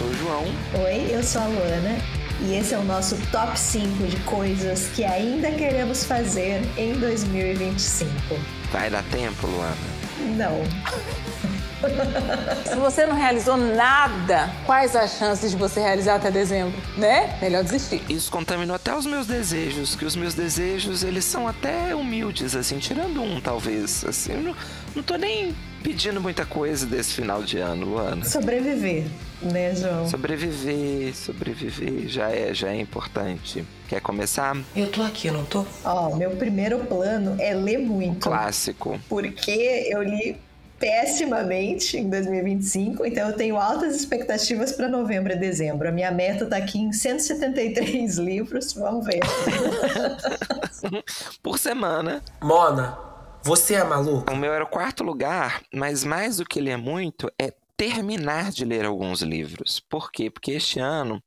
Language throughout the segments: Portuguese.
sou o João. Oi, eu sou a Luana. E esse é o nosso top 5 de coisas que ainda queremos fazer em 2025. Vai dar tempo, Luana? Não. Se você não realizou nada, quais as chances de você realizar até dezembro, né? Melhor desistir. Isso contaminou até os meus desejos, que os meus desejos, eles são até humildes, assim, tirando um, talvez. Assim, eu não tô nem pedindo muita coisa desse final de ano, Luana. Sobreviver, né, João? Sobreviver já é importante. Quer começar? Eu tô aqui, não tô? Meu primeiro plano é ler muito. Clássico. Porque eu li pessimamente em 2025, então eu tenho altas expectativas para novembro e dezembro. A minha meta tá aqui em 173 livros, vamos ver. Por semana. Mona, você é maluca? O meu era o 4º lugar, mas mais do que ler muito é terminar de ler alguns livros. Por quê? Porque este ano,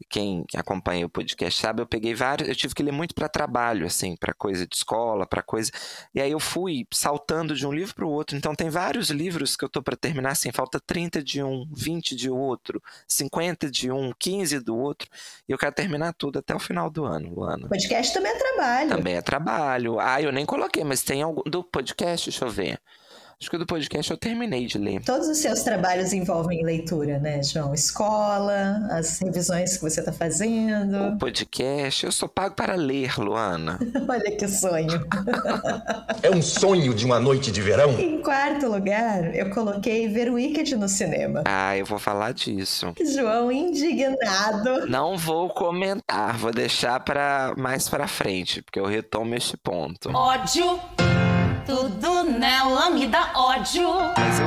quem acompanha o podcast sabe, eu peguei vários, eu tive que ler muito para trabalho, assim, para coisa de escola, para coisa, e aí eu fui saltando de um livro para o outro. Então tem vários livros que eu tô para terminar, assim, falta 30 de um, 20 de outro, 50 de um, 15 do outro, e eu quero terminar tudo até o final do ano, Luana. Podcast também é trabalho. Também é trabalho. Eu nem coloquei, mas tem algum do podcast, deixa eu ver. Acho que o do podcast eu terminei de ler. Todos os seus trabalhos envolvem leitura, né, João? Escola, as revisões que você está fazendo. O podcast, eu sou pago para ler, Luana. Olha que sonho. É um sonho de uma noite de verão? Em 4º lugar, eu coloquei ver Wicked no cinema. Eu vou falar disso. João indignado. Não vou comentar, vou deixar mais pra frente, porque eu retomo este ponto. Ódio. Tudo nela me dá ódio. Mas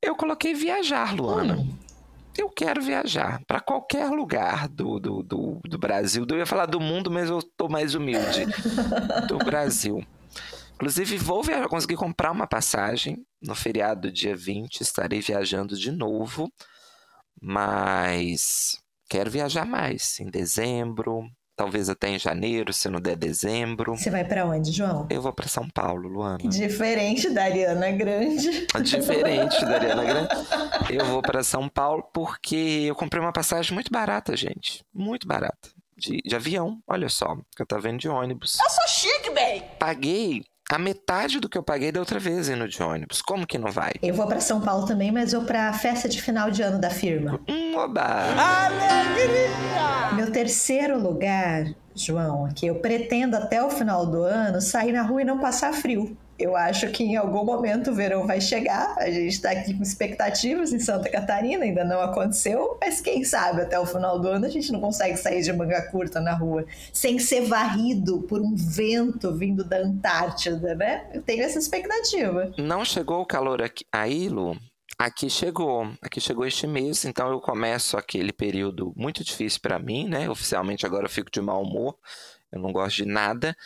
eu coloquei viajar, Luana. Eu quero viajar para qualquer lugar do Brasil. Eu ia falar do mundo, mas eu tô mais humilde. Do Brasil. Inclusive, vou viajar. Consegui comprar uma passagem no feriado do dia 20. Estarei viajando de novo. Mas quero viajar mais. Em dezembro. Talvez até em janeiro, se não der dezembro. Você vai pra onde, João? Eu vou pra São Paulo, Luana. Diferente da Ariana Grande. Diferente da Ariana Grande. Eu vou pra São Paulo porque eu comprei uma passagem muito barata, gente. Muito barata. De avião, olha só. Que eu tava vendo de ônibus. Eu sou chique, bem. Paguei a metade do que eu paguei da outra vez indo de ônibus. Como que não vai? Eu vou pra São Paulo também, mas vou pra festa de final de ano da firma. Oba! Alegria! Meu 3º lugar, João, que eu pretendo até o final do ano sair na rua e não passar frio. Eu acho que em algum momento o verão vai chegar. A gente tá aqui com expectativas em Santa Catarina, ainda não aconteceu, mas quem sabe até o final do ano a gente não consegue sair de manga curta na rua sem ser varrido por um vento vindo da Antártida, né? Eu tenho essa expectativa. Não chegou o calor aqui, aí, Lu? Aqui chegou este mês, então eu começo aquele período muito difícil para mim, né? Oficialmente agora eu fico de mau humor, eu não gosto de nada.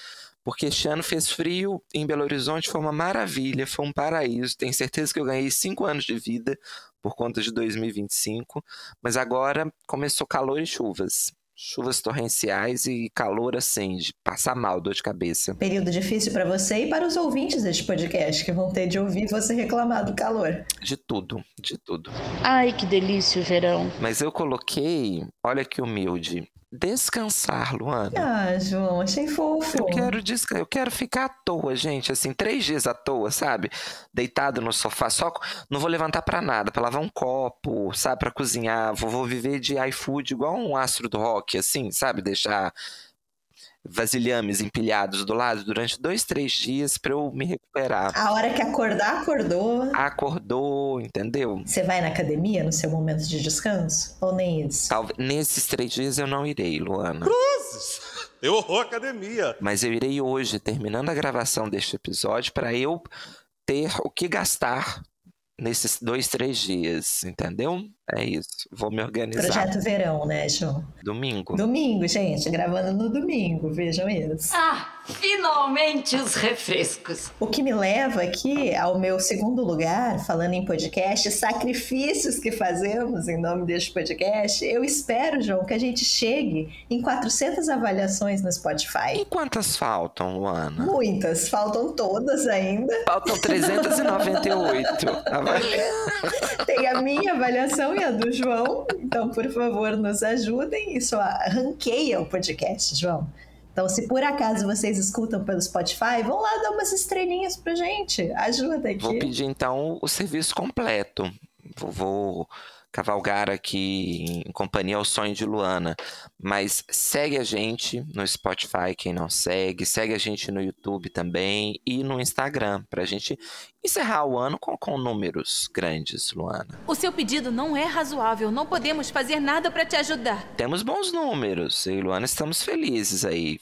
Porque este ano fez frio em Belo Horizonte, foi uma maravilha, foi um paraíso. Tenho certeza que eu ganhei 5 anos de vida por conta de 2025. Mas agora começou calor e chuvas. Chuvas torrenciais e calor assim, de passar mal, dor de cabeça. Período difícil para você e para os ouvintes deste podcast, que vão ter de ouvir você reclamar do calor. De tudo, de tudo. Ai, que delícia o verão. Mas eu coloquei, olha que humilde, descansar, Luana. João, achei fofo. Eu quero ficar à toa, gente, assim, 3 dias à toa, sabe? Deitado no sofá, só não vou levantar pra nada, pra lavar um copo, sabe? Pra cozinhar, vou viver de iFood igual um astro do rock, assim, sabe? Deixar vasilhames empilhados do lado durante 2, 3 dias pra eu me recuperar. A hora que acordar, acordou. Acordou, entendeu? Você vai na academia no seu momento de descanso? Ou nem isso? Talvez nesses 3 dias eu não irei, Luana. Cruzes! Eu horror academia. Mas eu irei hoje, terminando a gravação deste episódio, pra eu ter o que gastar nesses 2, 3 dias, entendeu? É isso, vou me organizar. Projeto verão, né, João? Domingo, gente, gravando no domingo, vejam isso. Finalmente os refrescos. O que me leva aqui ao meu 2º lugar, falando em podcast, sacrifícios que fazemos em nome deste podcast. Eu espero, João, que a gente chegue em 400 avaliações no Spotify. E quantas faltam, Luana? Muitas, faltam todas ainda. Faltam 398. Tem a minha avaliação e a do João. Então, por favor, nos ajudem. Isso ranqueia o podcast, João. Então, se por acaso vocês escutam pelo Spotify, vão lá dar umas estrelinhas pra gente. Ajuda aqui. Vou pedir, então, o serviço completo. Vou cavalgar aqui em companhia ao sonho de Luana. Mas segue a gente no Spotify, quem não segue. Segue a gente no YouTube também e no Instagram, pra gente encerrar o ano com números grandes, Luana. O seu pedido não é razoável. Não podemos fazer nada para te ajudar. Temos bons números. Eu e Luana estamos felizes aí.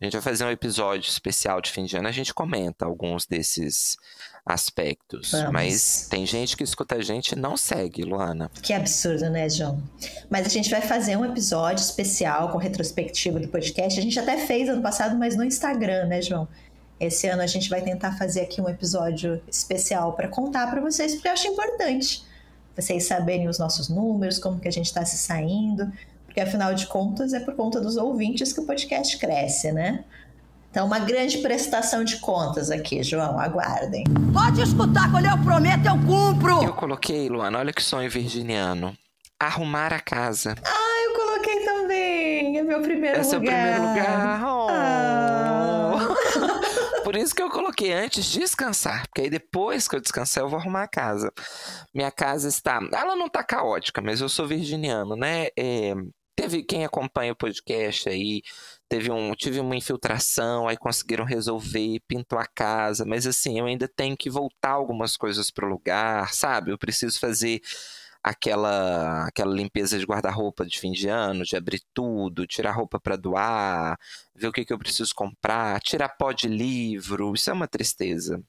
A gente vai fazer um episódio especial de fim de ano. A gente comenta alguns desses aspectos. Vamos. Mas tem gente que escuta a gente e não segue, Luana. Que absurdo, né, João? Mas a gente vai fazer um episódio especial com retrospectiva do podcast. A gente até fez ano passado, mas no Instagram, né, João? Esse ano a gente vai tentar fazer aqui um episódio especial para contar para vocês, porque eu acho importante vocês saberem os nossos números, como que a gente está se saindo, porque afinal de contas é por conta dos ouvintes que o podcast cresce, né? Então, uma grande prestação de contas aqui, João, aguardem. Pode escutar, quando eu prometo, eu cumpro. Eu coloquei, Luana, olha que sonho virginiano. Arrumar a casa. Ah, eu coloquei também. É meu primeiro lugar. É seu primeiro lugar. Oh. Ah. Por isso que eu coloquei antes de descansar. Porque aí depois que eu descansar, eu vou arrumar a casa. Minha casa está... Ela não está caótica, mas eu sou virginiano, né? Teve quem acompanha o podcast aí... Tive uma infiltração, aí conseguiram resolver, pintou a casa, mas assim, eu ainda tenho que voltar algumas coisas pro lugar, sabe? Eu preciso fazer aquela limpeza de guarda-roupa de fim de ano, de abrir tudo, tirar roupa para doar, ver o que eu preciso comprar, tirar pó de livro, isso é uma tristeza.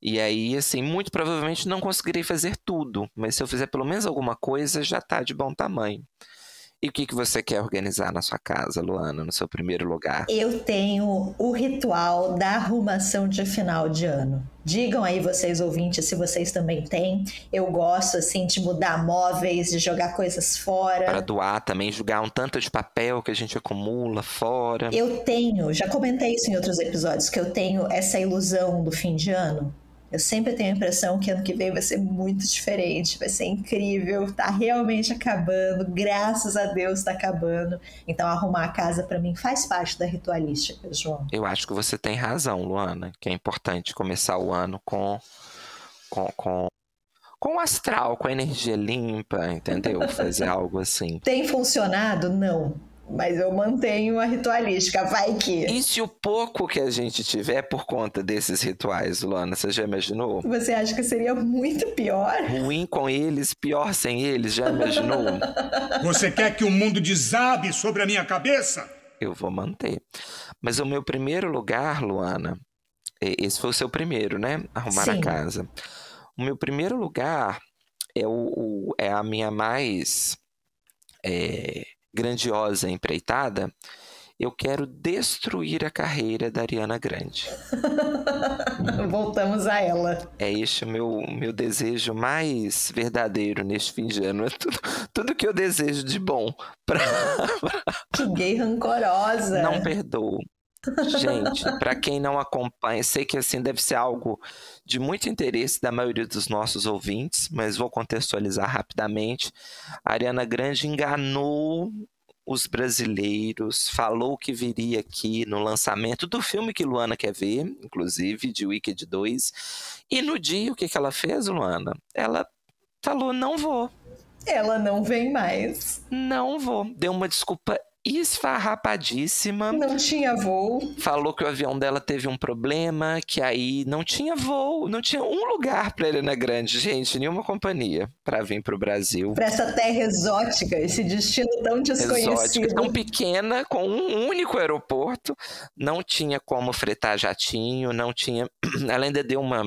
E aí, assim, muito provavelmente não conseguirei fazer tudo, mas se eu fizer pelo menos alguma coisa, já tá de bom tamanho. E o que você quer organizar na sua casa, Luana, no seu primeiro lugar? Eu tenho o ritual da arrumação de final de ano. Digam aí vocês ouvintes se vocês também têm. Eu gosto assim de mudar móveis, de jogar coisas fora. Para doar também, jogar um tanto de papel que a gente acumula fora. Eu tenho, já comentei isso em outros episódios, que eu tenho essa ilusão do fim de ano. Eu sempre tenho a impressão que ano que vem vai ser muito diferente, vai ser incrível, tá realmente acabando, graças a Deus tá acabando. Então arrumar a casa pra mim faz parte da ritualística, João. Eu acho que você tem razão, Luana, que é importante começar o ano com o astral, com a energia limpa, entendeu? Fazer algo assim. Tem funcionado? Não. Mas eu mantenho a ritualística, vai que... E se o pouco que a gente tiver por conta desses rituais, Luana, você já imaginou? Você acha que seria muito pior? Ruim com eles, pior sem eles, já imaginou? Você quer que o mundo desabe sobre a minha cabeça? Eu vou manter. Mas o meu primeiro lugar, Luana, esse foi o seu primeiro, né? Arrumar Sim. a casa. O meu primeiro lugar é a minha mais... grandiosa empreitada, eu quero destruir a carreira da Ariana Grande. Voltamos a ela. É este o meu desejo mais verdadeiro neste fim de ano. É tudo que eu desejo de bom. Que gay rancorosa. Não perdoo. Gente, para quem não acompanha, sei que assim deve ser algo de muito interesse da maioria dos nossos ouvintes, mas vou contextualizar rapidamente. A Ariana Grande enganou os brasileiros, falou que viria aqui no lançamento do filme que Luana quer ver, inclusive, de Wicked 2. E no dia, o que ela fez, Luana? Ela falou, não vou. Ela não vem mais. Não vou. Deu uma desculpa esfarrapadíssima. Não tinha voo. Falou que o avião dela teve um problema, que aí não tinha voo, não tinha um lugar pra Ariana Grande, gente, nenhuma companhia pra vir pro Brasil. Pra essa terra exótica, esse destino tão desconhecido. Exótica, tão pequena, com um único aeroporto, não tinha como fretar jatinho, não tinha... Ela ainda deu uma...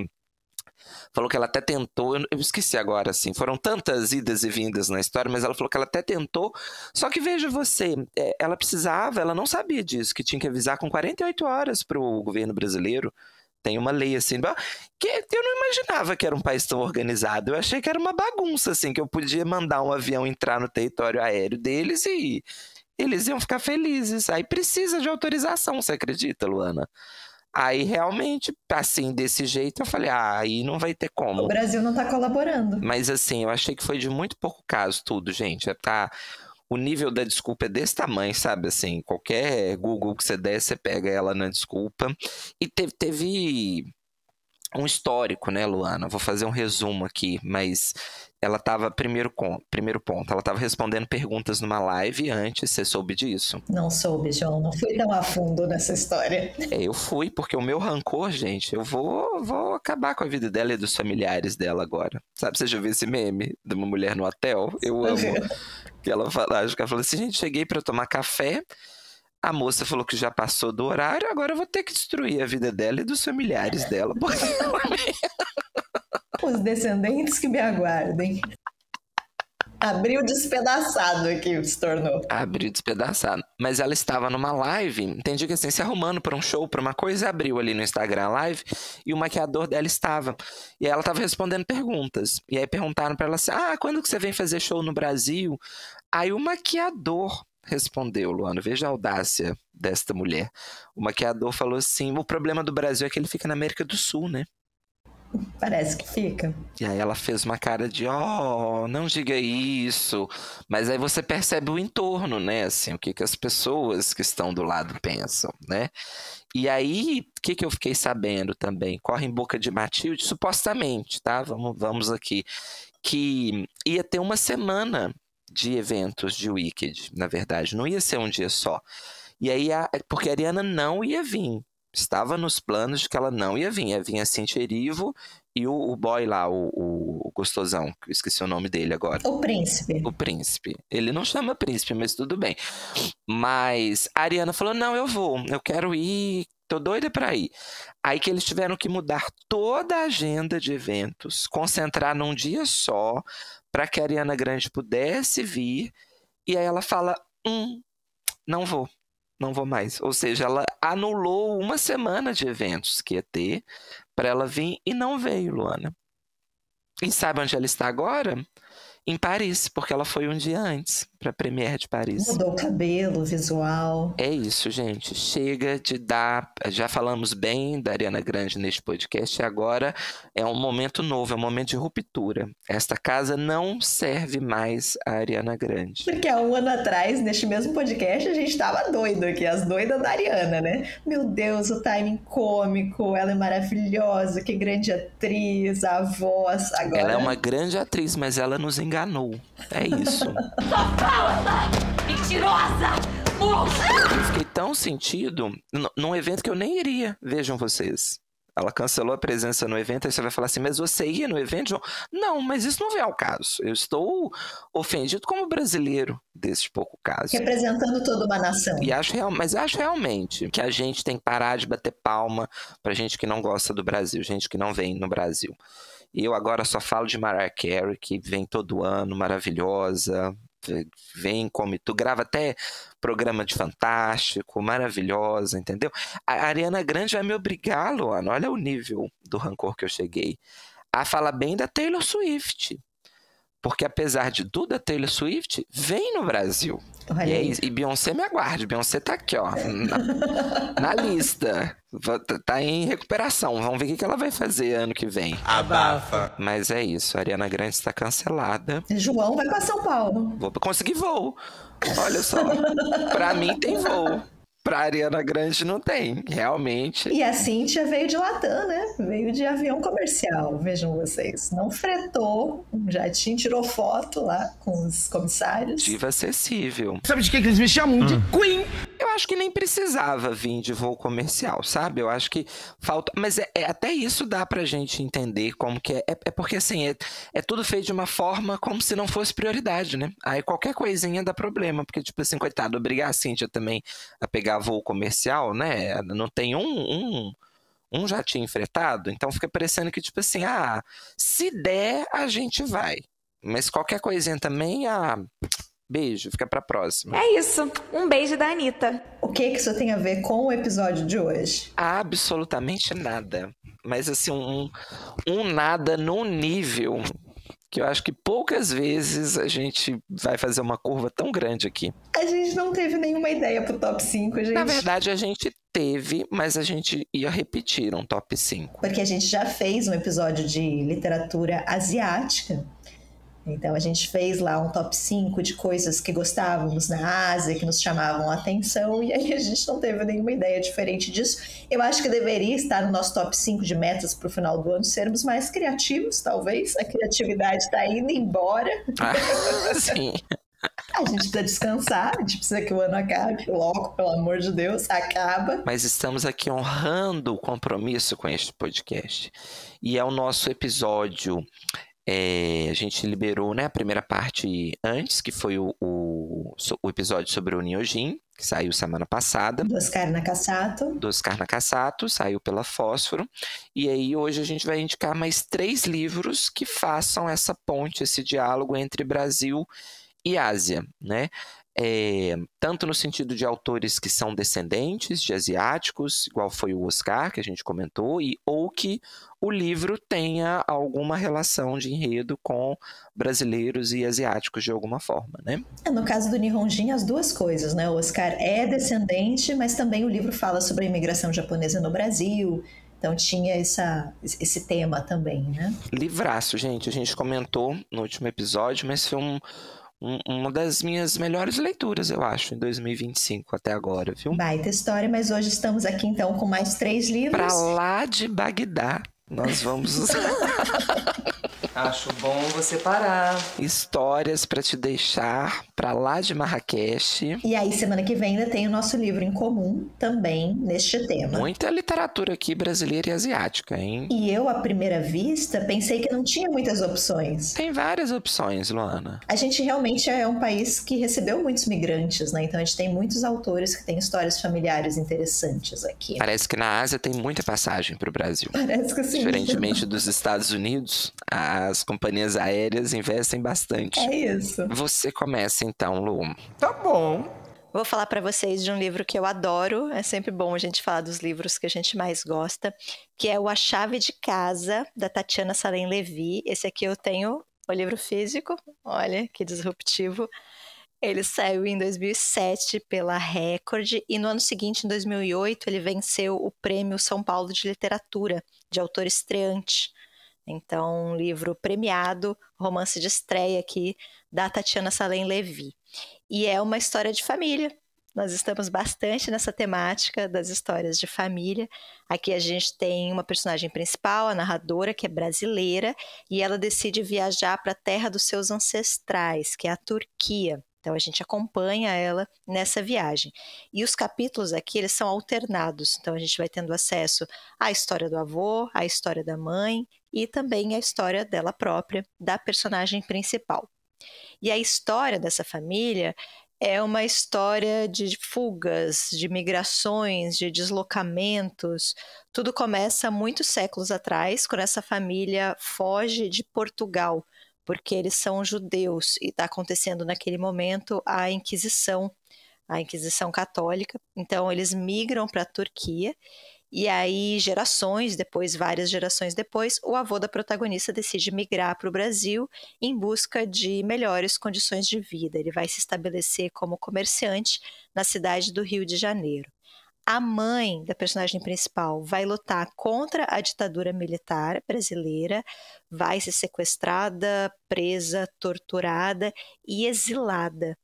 Falou que ela até tentou, eu esqueci agora, assim, foram tantas idas e vindas na história, mas ela falou que ela até tentou, só que veja você, ela precisava, ela não sabia disso, que tinha que avisar com 48 horas para o governo brasileiro. Tem uma lei assim, que eu não imaginava que era um país tão organizado, eu achei que era uma bagunça, assim, que eu podia mandar um avião entrar no território aéreo deles e eles iam ficar felizes. Aí precisa de autorização, você acredita, Luana? Aí, realmente, assim, desse jeito, eu falei, aí não vai ter como. O Brasil não tá colaborando. Mas, assim, eu achei que foi de muito pouco caso tudo, gente. O nível da desculpa é desse tamanho, sabe? Assim, qualquer Google que você der, você pega ela na desculpa. E teve um histórico, né, Luana? Vou fazer um resumo aqui, mas ela tava, primeiro ponto, ela tava respondendo perguntas numa live antes, você soube disso? Não soube, João, não fui tão a fundo nessa história. Eu fui, porque o meu rancor, gente, eu vou acabar com a vida dela e dos familiares dela agora. Sabe, você já viu esse meme de uma mulher no hotel? Eu amo. Que ela falou assim, gente, cheguei pra tomar café, a moça falou que já passou do horário, agora eu vou ter que destruir a vida dela e dos familiares dela. Os descendentes que me aguardem. Abriu despedaçado aqui, se tornou. Abriu despedaçado. Mas ela estava numa live, entendi que assim, se arrumando para um show, para uma coisa, abriu ali no Instagram a live e o maquiador dela estava. E aí ela estava respondendo perguntas. E aí perguntaram para ela assim, quando que você vem fazer show no Brasil? Aí o maquiador respondeu, Luana, veja a audácia desta mulher. O maquiador falou assim, o problema do Brasil é que ele fica na América do Sul, né? Parece que fica. E aí ela fez uma cara de, não diga isso. Mas aí você percebe o entorno, né? Assim, o que as pessoas que estão do lado pensam, né? E aí, o que eu fiquei sabendo também? Corre em boca de Matilde, supostamente, tá? Vamos aqui. Que ia ter uma semana de eventos de Wicked, na verdade. Não ia ser um dia só. E aí, porque a Ariana não ia vir. Estava nos planos de que ela não ia vir. Ia vir a Cynthia Erivo e o boy lá, o gostosão, que eu esqueci o nome dele agora. O príncipe. O príncipe. Ele não chama príncipe, mas tudo bem. Mas a Ariana falou, não, eu quero ir, tô doida pra ir. Aí que eles tiveram que mudar toda a agenda de eventos, concentrar num dia só, para que a Ariana Grande pudesse vir. E aí ela fala, não vou mais. Ou seja, ela anulou uma semana de eventos que ia ter para ela vir e não veio, Luana. E sabe onde ela está agora? Em Paris, porque ela foi um dia antes para a Premiere de Paris. Mudou o cabelo, o visual. É isso, gente. Chega de dar... Já falamos bem da Ariana Grande neste podcast e agora é um momento novo, é um momento de ruptura. Esta casa não serve mais a Ariana Grande. Porque há um ano atrás, neste mesmo podcast, a gente estava doido aqui, as doidas da Ariana, né? Meu Deus, o timing cômico, ela é maravilhosa, que grande atriz, a voz. Agora... Ela é uma grande atriz, mas ela nos enganou. É isso. Mentirosa! Eu fiquei tão sentido num evento que eu nem iria, vejam vocês. Ela cancelou a presença no evento, aí você vai falar assim, mas você ia no evento, João? Não, mas isso não vem ao caso. Eu estou ofendido como brasileiro deste pouco caso. Representando toda uma nação. Mas acho realmente que a gente tem que parar de bater palma pra gente que não gosta do Brasil, gente que não vem no Brasil. E eu agora só falo de Mariah Carey, que vem todo ano, maravilhosa, vem, come tu, grava até programa de Fantástico, maravilhosa, entendeu? A Ariana Grande vai me obrigar, Luana, olha o nível do rancor que eu cheguei, a falar bem da Taylor Swift. Porque apesar de tudo, a Taylor Swift vem no Brasil. E Beyoncé me aguarde. Beyoncé tá aqui, ó, na lista. Tá em recuperação. Vamos ver o que ela vai fazer ano que vem. Abafa. Mas é isso. A Ariana Grande está cancelada. João vai pra São Paulo. Vou conseguir voo. Olha só. Pra mim tem voo. Pra Ariana Grande não tem, realmente. E a Cynthia veio de Latam, né? Veio de avião comercial, vejam vocês. Não fretou, já tirou foto lá com os comissários. Diva acessível. Sabe de que eles me chamam? De Queen. Eu acho que nem precisava vir de voo comercial, sabe? Eu acho que falta... Mas até isso dá pra gente entender como que é. É porque, assim, é tudo feito de uma forma como se não fosse prioridade, né? Aí qualquer coisinha dá problema. Porque, tipo assim, coitado, obrigar a Cynthia também a pegar voo comercial, né? Não tem um jatinho fretado. Então fica parecendo que, tipo assim, se der, a gente vai. Mas qualquer coisinha também, beijo, fica pra próxima. É isso, um beijo da Anitta. O que isso tem a ver com o episódio de hoje? Absolutamente nada. Mas assim, um nada num nível que eu acho que poucas vezes a gente vai fazer uma curva tão grande aqui. A gente não teve nenhuma ideia pro top 5, gente. Na verdade, a gente teve, mas a gente ia repetir um top 5. Porque a gente já fez um episódio de literatura asiática. Então a gente fez lá um top 5 de coisas que gostávamos na Ásia, que nos chamavam a atenção, e aí a gente não teve nenhuma ideia diferente disso. Eu acho que deveria estar no nosso top 5 de metas para o final do ano, sermos mais criativos, talvez. A criatividade está indo embora. Sim. A gente precisa descansar, a gente precisa que o ano acabe logo, pelo amor de Deus, acaba. Mas estamos aqui honrando o compromisso com este podcast. E é o nosso episódio... a gente liberou, né, a primeira parte antes, que foi o episódio sobre o Niojin, que saiu semana passada. Do Oscar Nakassato. Do Oscar Nakassato, saiu pela Fósforo. E aí hoje a gente vai indicar mais 3 livros que façam essa ponte, esse diálogo entre Brasil e Ásia, né? Tanto no sentido de autores que são descendentes de asiáticos, igual foi o Oscar, que a gente comentou, ou que o livro tenha alguma relação de enredo com brasileiros e asiáticos de alguma forma, né? No caso do Nihonjin, as duas coisas, né? O Oscar é descendente, mas também o livro fala sobre a imigração japonesa no Brasil. Então tinha esse tema também, né? Livraço, gente. A gente comentou no último episódio, mas foi uma das minhas melhores leituras, eu acho, em 2025 até agora, viu? Baita história, mas hoje estamos aqui então com mais 3 livros. Pra lá de Bagdá, nós vamos... Acho bom você parar. Histórias pra te deixar pra lá de Marrakech. E aí, semana que vem ainda tem o nosso livro em comum também neste tema. Muita literatura aqui brasileira e asiática, hein? E eu, à primeira vista, pensei que não tinha muitas opções. Tem várias opções, Luana. A gente realmente é um país que recebeu muitos migrantes, né? Então a gente tem muitos autores que têm histórias familiares interessantes aqui. Parece que na Ásia tem muita passagem pro Brasil. Parece que sim. Diferentemente dos Estados Unidos, as companhias aéreas investem bastante. É isso. Você começa então, Lu. Tá bom. Vou falar para vocês de um livro que eu adoro. É sempre bom a gente falar dos livros que a gente mais gosta, que é o A Chave de Casa, da Tatiana Salem Levi. Esse aqui eu tenho o livro físico. Olha, que disruptivo. Ele saiu em 2007 pela Record e no ano seguinte, em 2008, ele venceu o Prêmio São Paulo de Literatura, de autor estreante. Então, um livro premiado, romance de estreia aqui, da Tatiana Salem Levi. E é uma história de família. Nós estamos bastante nessa temática das histórias de família. Aqui a gente tem uma personagem principal, a narradora, que é brasileira, e ela decide viajar para a terra dos seus ancestrais, que é a Turquia. Então a gente acompanha ela nessa viagem. E os capítulos aqui, eles são alternados. Então a gente vai tendo acesso à história do avô, à história da mãe e também à história dela própria, da personagem principal. E a história dessa família é uma história de fugas, de migrações, de deslocamentos. Tudo começa muitos séculos atrás, quando essa família foge de Portugal, porque eles são judeus e está acontecendo naquele momento a Inquisição católica. Então eles migram para a Turquia e aí várias gerações depois, o avô da protagonista decide migrar para o Brasil em busca de melhores condições de vida. Ele vai se estabelecer como comerciante na cidade do Rio de Janeiro. A mãe da personagem principal vai lutar contra a ditadura militar brasileira, vai ser sequestrada, presa, torturada e exilada.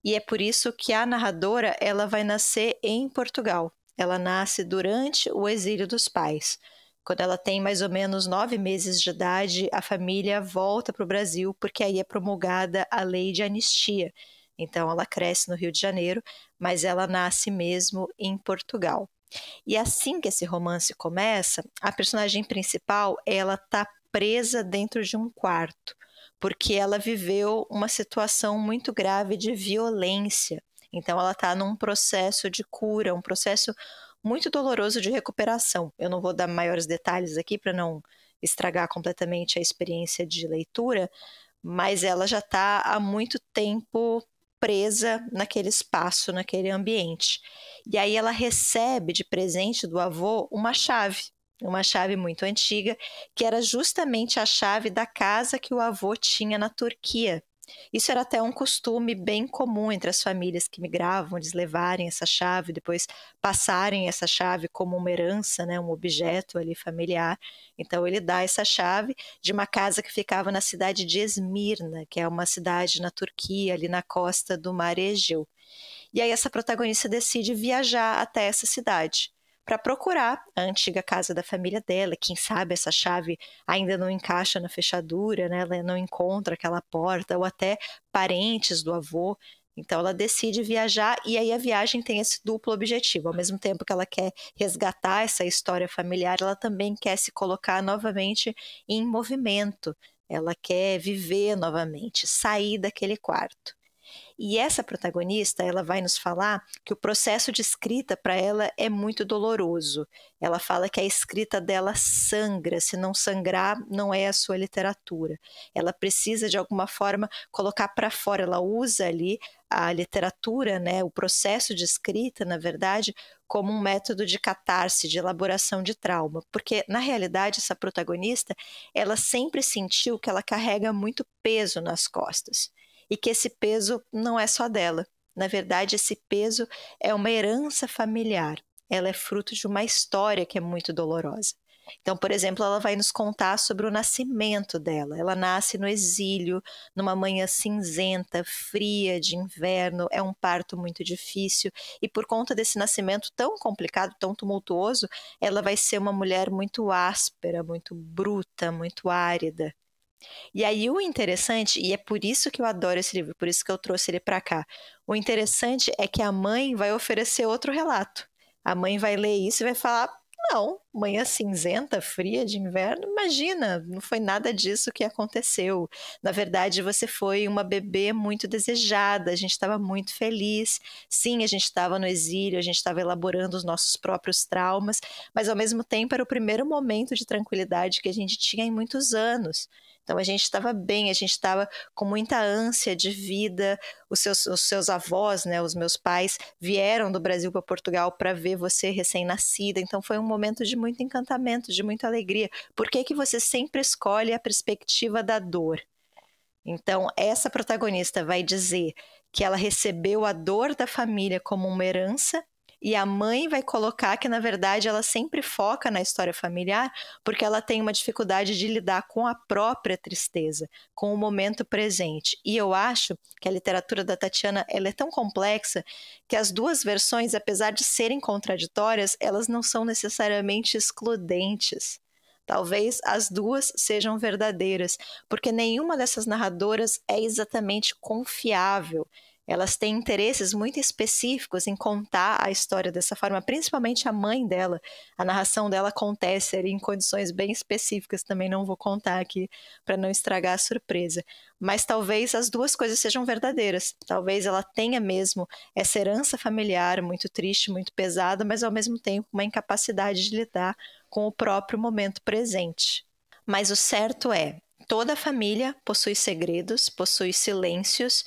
E é por isso que a narradora ela vai nascer em Portugal. Ela nasce durante o exílio dos pais. Quando ela tem mais ou menos 9 meses de idade, a família volta para o Brasil, porque aí é promulgada a lei de anistia. Então ela cresce no Rio de Janeiro, mas ela nasce mesmo em Portugal. E assim que esse romance começa, a personagem principal ela está presa dentro de um quarto, porque ela viveu uma situação muito grave de violência. Então ela está num processo de cura, um processo muito doloroso de recuperação. Eu não vou dar maiores detalhes aqui para não estragar completamente a experiência de leitura, mas ela já está há muito tempo presa naquele espaço, naquele ambiente. E aí ela recebe de presente do avô uma chave muito antiga, que era justamente a chave da casa que o avô tinha na Turquia. Isso era até um costume bem comum entre as famílias que migravam, eles levarem essa chave, depois passarem essa chave como uma herança, né, um objeto ali familiar. Então ele dá essa chave de uma casa que ficava na cidade de Esmirna, que é uma cidade na Turquia, ali na costa do Mar Egeu. E aí essa protagonista decide viajar até essa cidade para procurar a antiga casa da família dela. Quem sabe essa chave ainda não encaixa na fechadura, né? Ela não encontra aquela porta, ou até parentes do avô. Então ela decide viajar, e aí a viagem tem esse duplo objetivo. Ao mesmo tempo que ela quer resgatar essa história familiar, ela também quer se colocar novamente em movimento. Ela quer viver novamente, sair daquele quarto. E essa protagonista, ela vai nos falar que o processo de escrita para ela é muito doloroso. Ela fala que a escrita dela sangra, se não sangrar, não é a sua literatura. Ela precisa, de alguma forma, colocar para fora. Ela usa ali a literatura, né, o processo de escrita, na verdade, como um método de catarse, de elaboração de trauma. Porque, na realidade, essa protagonista, ela sempre sentiu que ela carrega muito peso nas costas. E que esse peso não é só dela. Na verdade, esse peso é uma herança familiar. Ela é fruto de uma história que é muito dolorosa. Então, por exemplo, ela vai nos contar sobre o nascimento dela. Ela nasce no exílio, numa manhã cinzenta, fria, de inverno. É um parto muito difícil. E por conta desse nascimento tão complicado, tão tumultuoso, ela vai ser uma mulher muito áspera, muito bruta, muito árida. E aí o interessante, e é por isso que eu adoro esse livro, por isso que eu trouxe ele para cá, o interessante é que a mãe vai oferecer outro relato. A mãe vai ler isso e vai falar, não, manhã cinzenta, fria de inverno, imagina, não foi nada disso que aconteceu. Na verdade, você foi uma bebê muito desejada, a gente estava muito feliz. Sim, a gente estava no exílio, a gente estava elaborando os nossos próprios traumas, mas ao mesmo tempo era o primeiro momento de tranquilidade que a gente tinha em muitos anos. Então a gente estava bem, a gente estava com muita ânsia de vida. Os seus avós, né, os meus pais, vieram do Brasil para Portugal para ver você recém-nascida. Então foi um momento de muito encantamento, de muita alegria. Por que que você sempre escolhe a perspectiva da dor? Então essa protagonista vai dizer que ela recebeu a dor da família como uma herança, e a mãe vai colocar que, na verdade, ela sempre foca na história familiar porque ela tem uma dificuldade de lidar com a própria tristeza, com o momento presente. E eu acho que a literatura da Tatiana ela é tão complexa que as duas versões, apesar de serem contraditórias, elas não são necessariamente excludentes. Talvez as duas sejam verdadeiras, porque nenhuma dessas narradoras é exatamente confiável. Elas têm interesses muito específicos em contar a história dessa forma, principalmente a mãe dela. A narração dela acontece ali em condições bem específicas, também não vou contar aqui para não estragar a surpresa. Mas talvez as duas coisas sejam verdadeiras. Talvez ela tenha mesmo essa herança familiar muito triste, muito pesada, mas ao mesmo tempo uma incapacidade de lidar com o próprio momento presente. Mas o certo é, toda família possui segredos, possui silêncios,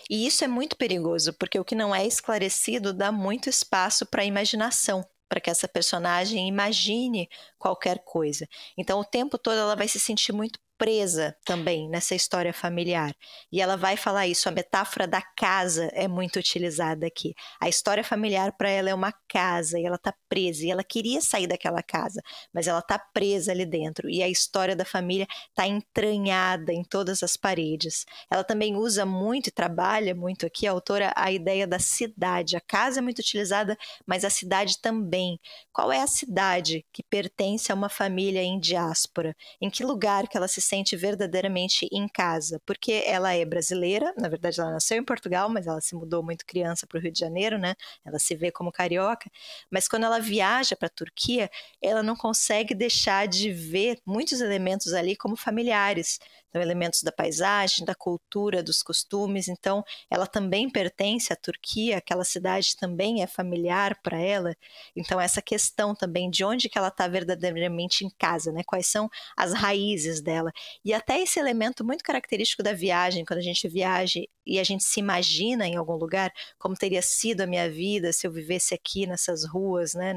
e isso é muito perigoso, porque o que não é esclarecido dá muito espaço para a imaginação, para que essa personagem imagine qualquer coisa. Então, o tempo todo ela vai se sentir muito presa também nessa história familiar. E ela vai falar isso, a metáfora da casa é muito utilizada aqui. A história familiar para ela é uma casa e ela está presa. E ela queria sair daquela casa, mas ela está presa ali dentro. E a história da família está entranhada em todas as paredes. Ela também usa muito e trabalha muito aqui, a autora, a ideia da cidade. A casa é muito utilizada, mas a cidade também. Qual é a cidade que pertence a uma família em diáspora? Em que lugar que ela se sente verdadeiramente em casa? Porque ela é brasileira, na verdade ela nasceu em Portugal, mas ela se mudou muito criança para o Rio de Janeiro, né? Ela se vê como carioca, mas quando ela viaja para a Turquia, ela não consegue deixar de ver muitos elementos ali como familiares. Então, elementos da paisagem, da cultura, dos costumes. Então, ela também pertence à Turquia, aquela cidade também é familiar para ela. Então, essa questão também de onde que ela está verdadeiramente em casa, né? Quais são as raízes dela. E até esse elemento muito característico da viagem, quando a gente viaja e a gente se imagina em algum lugar, como teria sido a minha vida se eu vivesse aqui nessas ruas, né?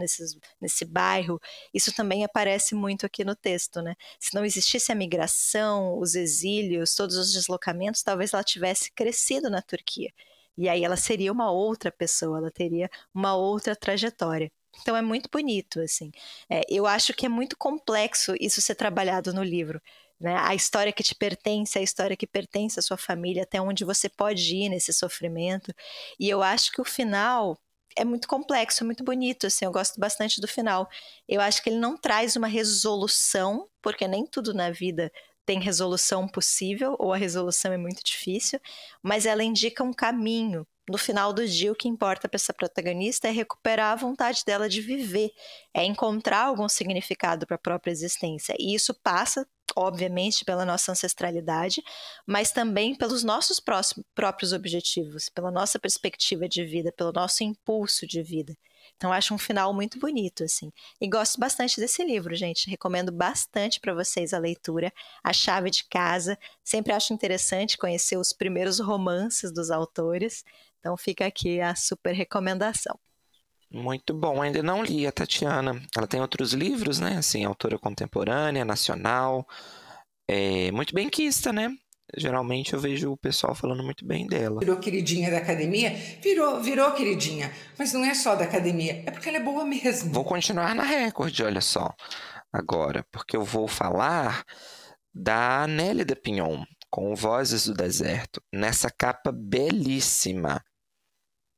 Nesse bairro. Isso também aparece muito aqui no texto, né? Se não existisse a migração, os exílios, todos os deslocamentos, talvez ela tivesse crescido na Turquia. E aí ela seria uma outra pessoa, ela teria uma outra trajetória. Então é muito bonito, assim. Eu acho que é muito complexo isso ser trabalhado no livro, né? A história que te pertence, a história que pertence à sua família, até onde você pode ir nesse sofrimento. E eu acho que o final é muito complexo, é muito bonito, assim, eu gosto bastante do final. Eu acho que ele não traz uma resolução, porque nem tudo na vida tem resolução possível, ou a resolução é muito difícil, mas ela indica um caminho. No final do dia, o que importa para essa protagonista é recuperar a vontade dela de viver, é encontrar algum significado para a própria existência. E isso passa, obviamente, pela nossa ancestralidade, mas também pelos nossos próprios objetivos, pela nossa perspectiva de vida, pelo nosso impulso de vida. Então, acho um final muito bonito, assim. E gosto bastante desse livro, gente. Recomendo bastante para vocês a leitura. A Chave de Casa. Sempre acho interessante conhecer os primeiros romances dos autores. Então, fica aqui a super recomendação. Muito bom. Ainda não li a Tatiana. Ela tem outros livros, né? Assim, autora contemporânea, nacional. Muito benquista, né? Geralmente eu vejo o pessoal falando muito bem dela. Virou queridinha da academia? Virou queridinha. Mas não é só da academia, é porque ela é boa mesmo. Vou continuar na Record, olha só, agora. Porque eu vou falar da Nélida Pinhon, com Vozes do Deserto. Nessa capa belíssima.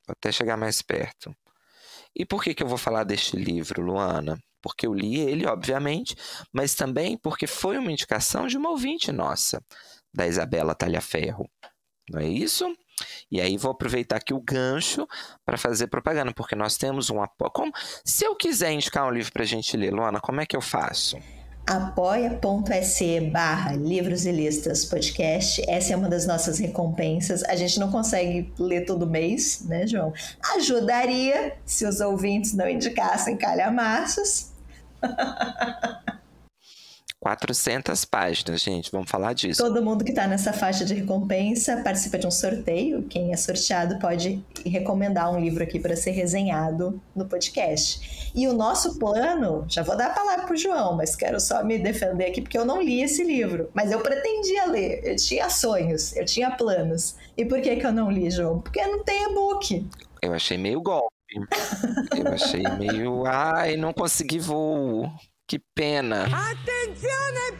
Vou até chegar mais perto. E por que eu vou falar deste livro, Luana? Porque eu li ele, obviamente, mas também porque foi uma indicação de uma ouvinte nossa, da Isabela Talhaferro. Não é isso? E aí vou aproveitar aqui o gancho para fazer propaganda, porque nós temos um apoio. Se eu quiser indicar um livro para a gente ler, Luana, como é que eu faço? apoia.se/Livros e Listas Podcast. Essa é uma das nossas recompensas. A gente não consegue ler todo mês, né, João? Ajudaria se os ouvintes não indicassem calhamaços. 400 páginas, gente, vamos falar disso. Todo mundo que está nessa faixa de recompensa participa de um sorteio. Quem é sorteado pode recomendar um livro aqui para ser resenhado no podcast. E o nosso plano, já vou dar a palavra para o João, mas quero só me defender aqui porque eu não li esse livro, mas eu pretendia ler, eu tinha sonhos, eu tinha planos. E por que eu não li, João? Porque não tem e-book. Eu achei meio golpe. Eu achei meio... Ai, não consegui voo. Que pena. Atenção,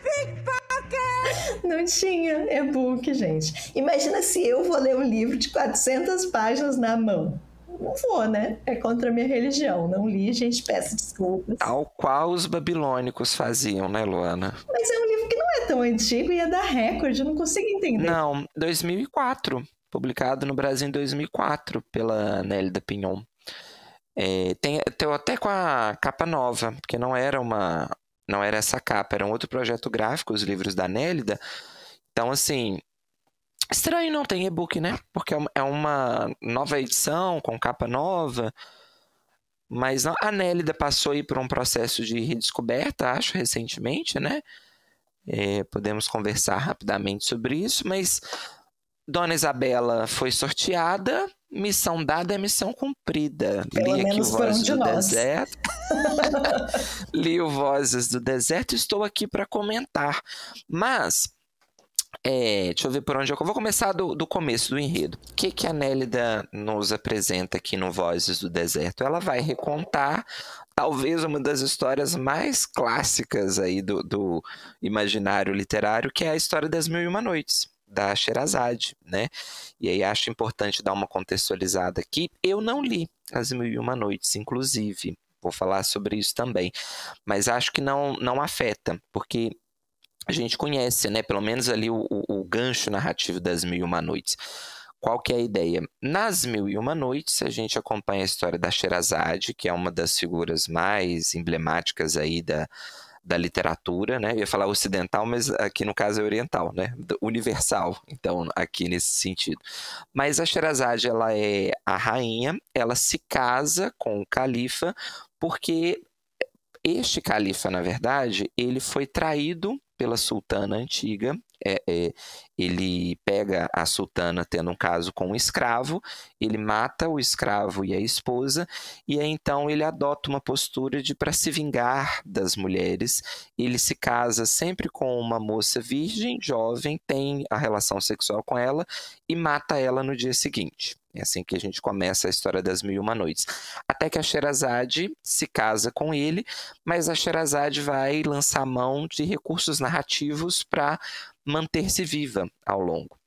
pickpocket! Não tinha e-book, gente. Imagina se eu vou ler um livro de 400 páginas na mão. Não vou, né? É contra a minha religião. Não li, gente, peço desculpas. Tal qual os babilônicos faziam, né, Luana? Mas é um livro que não é tão antigo e é da Record, eu não consigo entender. Não, 2004. Publicado no Brasil em 2004 pela Nélida Pinhon. Tem até com a capa nova, porque não era essa capa, era um outro projeto gráfico, os livros da Nélida. Então, assim, estranho não tem e-book, né? Porque é uma nova edição, com capa nova. Mas a Nélida passou aí por um processo de redescoberta, acho, recentemente, né? Podemos conversar rapidamente sobre isso, mas Dona Isabela foi sorteada. Missão dada é missão cumprida. Pelo Li aqui o Vozes do Deserto. Li o Vozes do Deserto e estou aqui para comentar. Mas, deixa eu ver por onde eu vou começar do começo do enredo. O que a Nélida nos apresenta aqui no Vozes do Deserto? Ela vai recontar talvez uma das histórias mais clássicas aí do imaginário literário, que é a história das Mil e Uma Noites, da Sherazade, né? E aí acho importante dar uma contextualizada aqui. Eu não li As Mil e Uma Noites, inclusive. Vou falar sobre isso também. Mas acho que não afeta, porque a gente conhece, né? Pelo menos ali o gancho narrativo das Mil e Uma Noites. Qual que é a ideia? Nas Mil e Uma Noites, a gente acompanha a história da Sherazade, que é uma das figuras mais emblemáticas aí da literatura, né? Eu ia falar ocidental, mas aqui no caso é oriental, né? Universal, então, aqui nesse sentido. Mas a Sherazade, ela é a rainha, ela se casa com o califa, porque este califa, na verdade, ele foi traído pela sultana antiga. ele pega a sultana tendo um caso com um escravo, ele mata o escravo e a esposa, e aí então ele adota uma postura de, para se vingar das mulheres, ele se casa sempre com uma moça virgem, jovem, tem a relação sexual com ela e mata ela no dia seguinte. É assim que a gente começa a história das Mil e Uma Noites. Até que a Sherazade se casa com ele, mas a Sherazade vai lançar mão de recursos narrativos para manter-se viva ao longo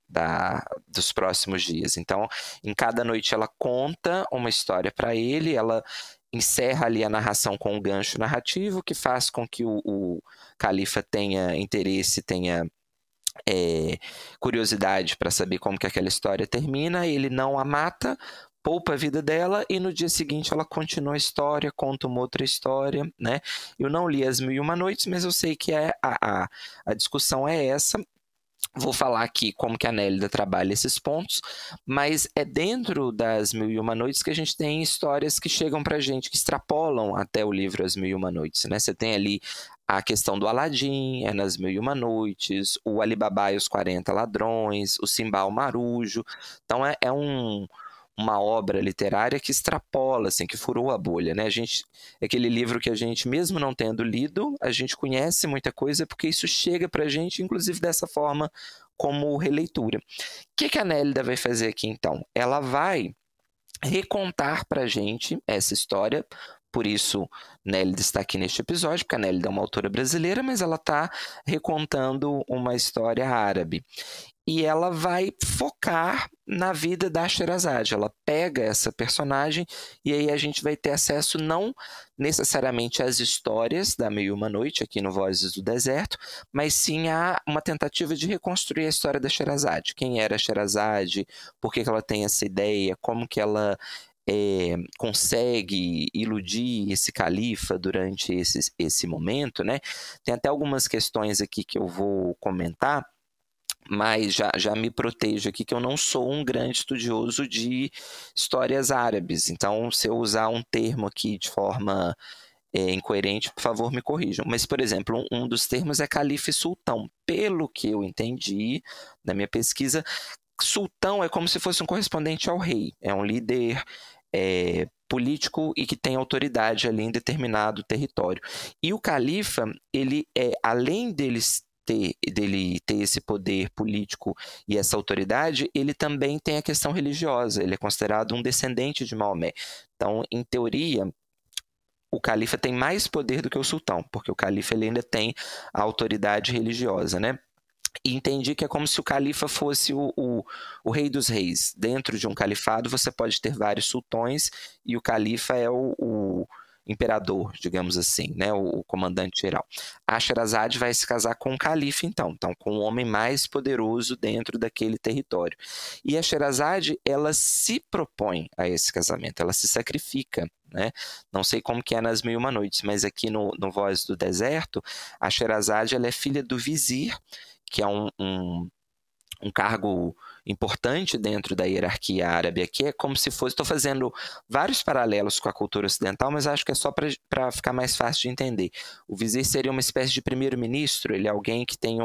dos próximos dias. Então, em cada noite ela conta uma história para ele, ela encerra ali a narração com um gancho narrativo que faz com que o califa tenha interesse, tenha curiosidade para saber como que aquela história termina. Ele não a mata, poupa a vida dela e no dia seguinte ela continua a história, conta uma outra história, né? Eu não li As Mil e Uma Noites, mas eu sei que a discussão é essa. Vou falar aqui como que a Nélida trabalha esses pontos, mas é dentro das Mil e Uma Noites que a gente tem histórias que chegam pra gente, que extrapolam até o livro As Mil e Uma Noites, né? Você tem ali a questão do Aladim, é nas Mil e Uma Noites, o Alibaba e os 40 Ladrões, o Simba o Marujo. Então é uma obra literária que extrapola, assim, que furou a bolha, né? É aquele livro que a gente, mesmo não tendo lido, a gente conhece muita coisa porque isso chega pra gente, inclusive dessa forma, como releitura. O que a Nélida vai fazer aqui, então? Ela vai recontar pra gente essa história. Por isso, Nélida está aqui neste episódio, porque a Nélida é uma autora brasileira, mas ela está recontando uma história árabe. E ela vai focar na vida da Sherazade. Ela pega essa personagem e aí a gente vai ter acesso não necessariamente às histórias da Mil e Uma Noite, aqui no Vozes do Deserto, mas sim a uma tentativa de reconstruir a história da Sherazade. Quem era a Sherazade, por que ela tem essa ideia, como que ela consegue iludir esse califa durante esse momento, né? Tem até algumas questões aqui que eu vou comentar, mas já me protejo aqui que eu não sou um grande estudioso de histórias árabes. Então, se eu usar um termo aqui de forma incoerente, por favor, me corrijam. Mas, por exemplo, um dos termos é califa e sultão. Pelo que eu entendi na minha pesquisa, sultão é como se fosse um correspondente ao rei. É um líder político e que tem autoridade ali em determinado território. E o califa, ele além dele ter esse poder político e essa autoridade, ele também tem a questão religiosa. Ele é considerado um descendente de Maomé. Então, em teoria, o califa tem mais poder do que o sultão, porque o califa ele ainda tem a autoridade religiosa, né? E entendi que é como se o califa fosse o rei dos reis. Dentro de um califado você pode ter vários sultões e o califa é o imperador, digamos assim, né? O comandante geral. A Sherazade vai se casar com o califa, então com o homem mais poderoso dentro daquele território. E a Sherazade, ela se propõe a esse casamento, ela se sacrifica, né? Não sei como que é nas Mil e Uma Noites, mas aqui no Voz do Deserto, a Sherazade, ela é filha do vizir, que é um cargo importante dentro da hierarquia árabe aqui. É como se fosse... Estou fazendo vários paralelos com a cultura ocidental, mas acho que é só para ficar mais fácil de entender. O vizir seria uma espécie de primeiro-ministro, ele é alguém que tem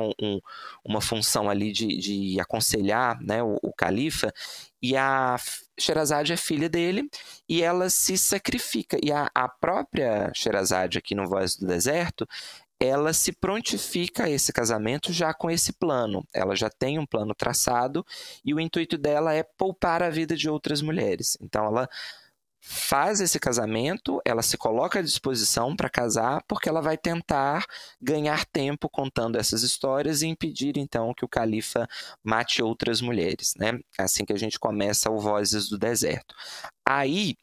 uma função ali de aconselhar, né, o califa, e a Sherazade é filha dele, e ela se sacrifica. E a própria Sherazade aqui no Voz do Deserto, ela se prontifica a esse casamento já com esse plano. Ela já tem um plano traçado e o intuito dela é poupar a vida de outras mulheres. Então ela faz esse casamento, ela se coloca à disposição para casar, porque ela vai tentar ganhar tempo contando essas histórias e impedir então que o califa mate outras mulheres, né? É assim que a gente começa o Vozes do Deserto. Aí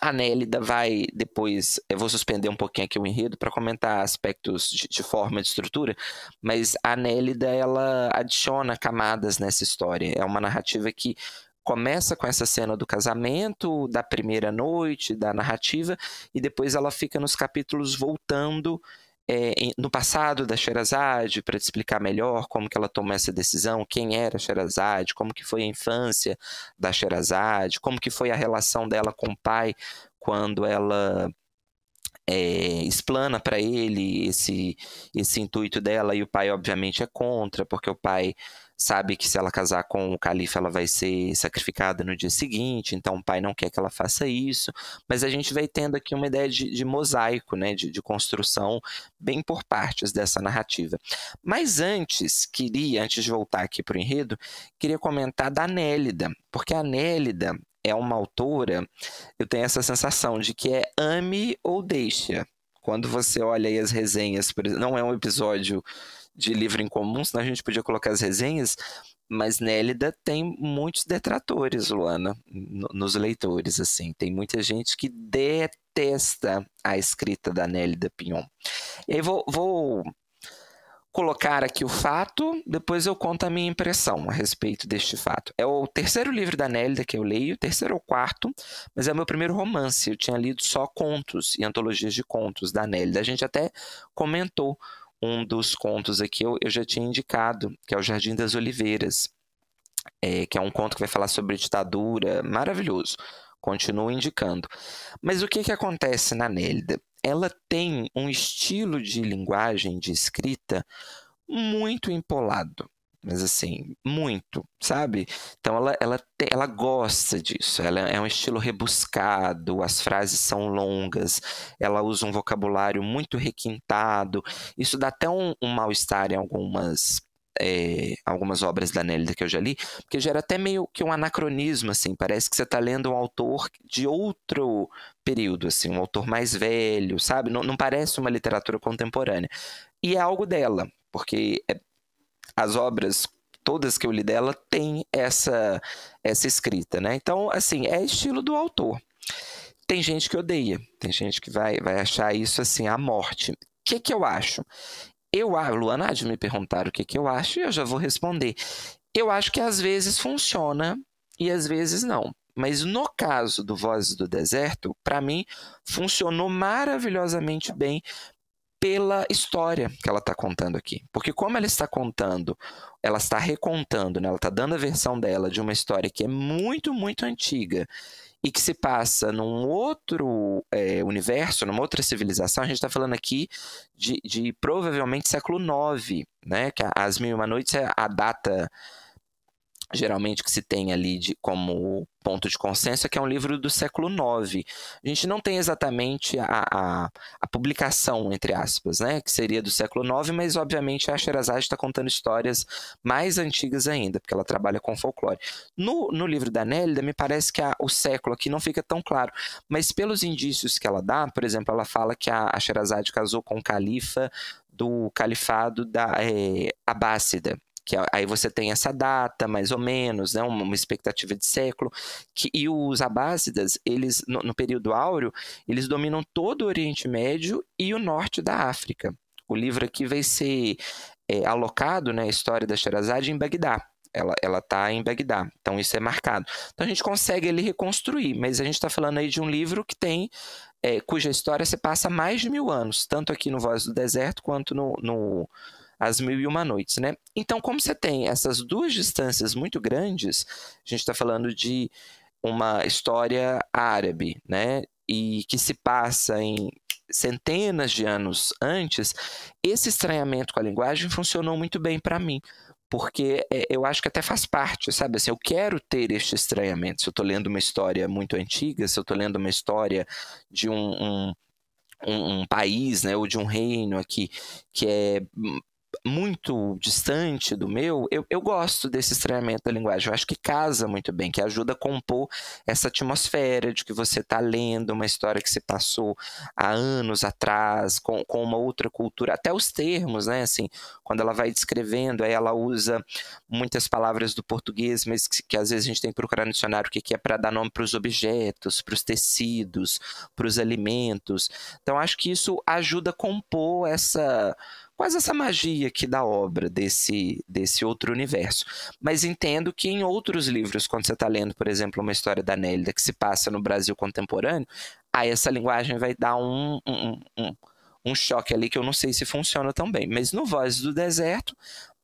a Nélida vai depois, eu vou suspender um pouquinho aqui o enredo para comentar aspectos de forma de estrutura, mas a Nélida, ela adiciona camadas nessa história. É uma narrativa que começa com essa cena do casamento, da primeira noite, da narrativa, e depois ela fica nos capítulos voltando no passado da Sherazade, para te explicar melhor como que ela tomou essa decisão, quem era a Sherazade, como que foi a infância da Sherazade, como que foi a relação dela com o pai quando ela explana para ele esse intuito dela, e o pai obviamente é contra, porque o pai sabe que se ela casar com o califa ela vai ser sacrificada no dia seguinte, então o pai não quer que ela faça isso, mas a gente vai tendo aqui uma ideia de mosaico, né, de construção bem por partes dessa narrativa. Mas antes de voltar aqui para o enredo, queria comentar da Nélida, porque a Nélida é uma autora, eu tenho essa sensação de que é ame ou deixa. Quando você olha aí as resenhas, não é um episódio de livro em comum, senão a gente podia colocar as resenhas, mas Nélida tem muitos detratores, Luana, nos leitores, assim. Tem muita gente que detesta a escrita da Nélida Pinhon. E aí vou colocar aqui o fato, depois eu conto a minha impressão a respeito deste fato. É o terceiro livro da Nélida que eu leio, terceiro ou quarto, mas é o meu primeiro romance. Eu tinha lido só contos e antologias de contos da Nélida. A gente até comentou um dos contos aqui, eu já tinha indicado, que é o Jardim das Oliveiras, que é um conto que vai falar sobre ditadura, maravilhoso. Continuo indicando. Mas o que acontece na Nélida? Ela tem um estilo de linguagem, de escrita, muito empolado. Mas assim, muito, sabe? Então ela gosta disso. Ela é um estilo rebuscado, as frases são longas, ela usa um vocabulário muito requintado. Isso dá até um mal-estar em algumas obras da Nélida que eu já li, porque gera até meio que um anacronismo, assim, parece que você está lendo um autor de outro período, assim, um autor mais velho, sabe? Não parece uma literatura contemporânea. E é algo dela, porque as obras todas que eu li dela têm essa escrita, né? Então, assim, é estilo do autor. Tem gente que odeia, tem gente que vai achar isso, assim, a morte. O que eu acho? Luana há de me perguntar o que eu acho e eu já vou responder. Eu acho que às vezes funciona e às vezes não. Mas no caso do Vozes do Deserto, para mim, funcionou maravilhosamente bem pela história que ela está contando aqui. Porque como ela está contando, ela está recontando, né? Ela está dando a versão dela de uma história que é muito, muito antiga e que se passa num outro universo, numa outra civilização. A gente está falando aqui de provavelmente século IX, né? Que As Mil e Uma Noites é a data geralmente que se tem ali como ponto de consenso, que é um livro do século IX. A gente não tem exatamente a publicação, entre aspas, né, que seria do século IX, mas obviamente a Sherazade está contando histórias mais antigas ainda, porque ela trabalha com folclore. No livro da Nélida, me parece que o século aqui não fica tão claro, mas pelos indícios que ela dá, por exemplo, ela fala que a Sherazade casou com o califa do califado da Abássida, que aí você tem essa data, mais ou menos, né, uma expectativa de século, e os abássidas, eles, no período áureo, eles dominam todo o Oriente Médio e o norte da África. O livro aqui vai ser alocado, né, a história da Sherazade em Bagdá. Ela está em Bagdá, então isso é marcado. Então a gente consegue ali reconstruir, mas a gente está falando aí de um livro que tem, cuja história se passa há mais de 1000 anos, tanto aqui no Voz do Deserto quanto no As Mil e Uma Noites, né? Então, como você tem essas duas distâncias muito grandes, a gente está falando de uma história árabe, né? E que se passa em centenas de anos antes, esse estranhamento com a linguagem funcionou muito bem para mim, porque eu acho que até faz parte, sabe? Assim, eu quero ter este estranhamento. Se eu estou lendo uma história muito antiga, se eu estou lendo uma história de um país, né, ou de um reino aqui que é muito distante do meu, eu gosto desse estranhamento da linguagem. Eu acho que casa muito bem, que ajuda a compor essa atmosfera de que você está lendo uma história que se passou há anos atrás, com uma outra cultura, até os termos, né? Assim, quando ela vai descrevendo, aí ela usa muitas palavras do português, mas que às vezes a gente tem que procurar no dicionário o que é para dar nome para os objetos, para os tecidos, para os alimentos. Então, acho que isso ajuda a compor quase essa magia aqui da obra, desse outro universo. Mas entendo que em outros livros, quando você está lendo, por exemplo, uma história da Nélida que se passa no Brasil contemporâneo, aí essa linguagem vai dar um choque ali que eu não sei se funciona tão bem. Mas no Vozes do Deserto,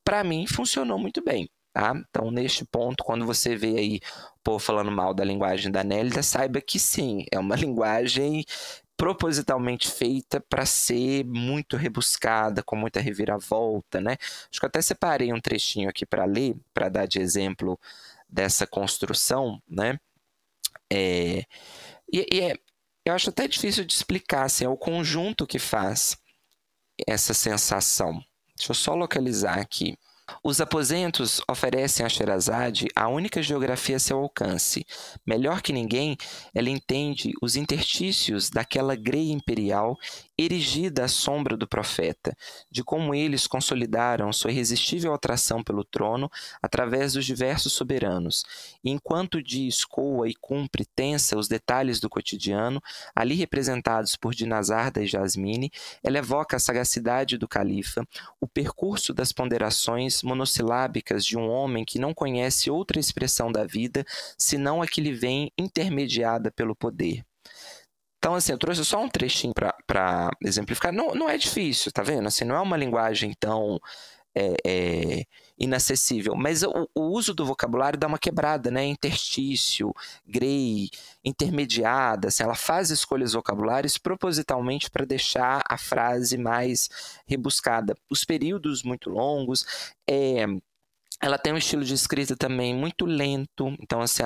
para mim, funcionou muito bem. Tá? Então, neste ponto, quando você vê aí o povo falando mal da linguagem da Nélida, saiba que sim, é uma linguagem propositalmente feita para ser muito rebuscada, com muita reviravolta, né? Acho que eu até separei um trechinho aqui para ler, para dar de exemplo dessa construção, né? Eu acho até difícil de explicar, assim, é o conjunto que faz essa sensação. Deixa eu só localizar aqui. Os aposentos oferecem a Sherazade a única geografia a seu alcance. Melhor que ninguém, ela entende os interstícios daquela greia imperial erigida à sombra do profeta, de como eles consolidaram sua irresistível atração pelo trono através dos diversos soberanos. E enquanto o dia escoa e cumpre tensa os detalhes do cotidiano, ali representados por Dinazarda e Jasmine, ela evoca a sagacidade do califa, o percurso das ponderações monossilábicas de um homem que não conhece outra expressão da vida senão a que lhe vem intermediada pelo poder. Então, assim, eu trouxe só um trechinho para exemplificar. Não é difícil, tá vendo? Assim, não é uma linguagem tão inacessível, mas o uso do vocabulário dá uma quebrada, né? Interstício, grey, intermediada, assim, ela faz escolhas vocabulares propositalmente para deixar a frase mais rebuscada. Os períodos muito longos, ela tem um estilo de escrita também muito lento, então, assim,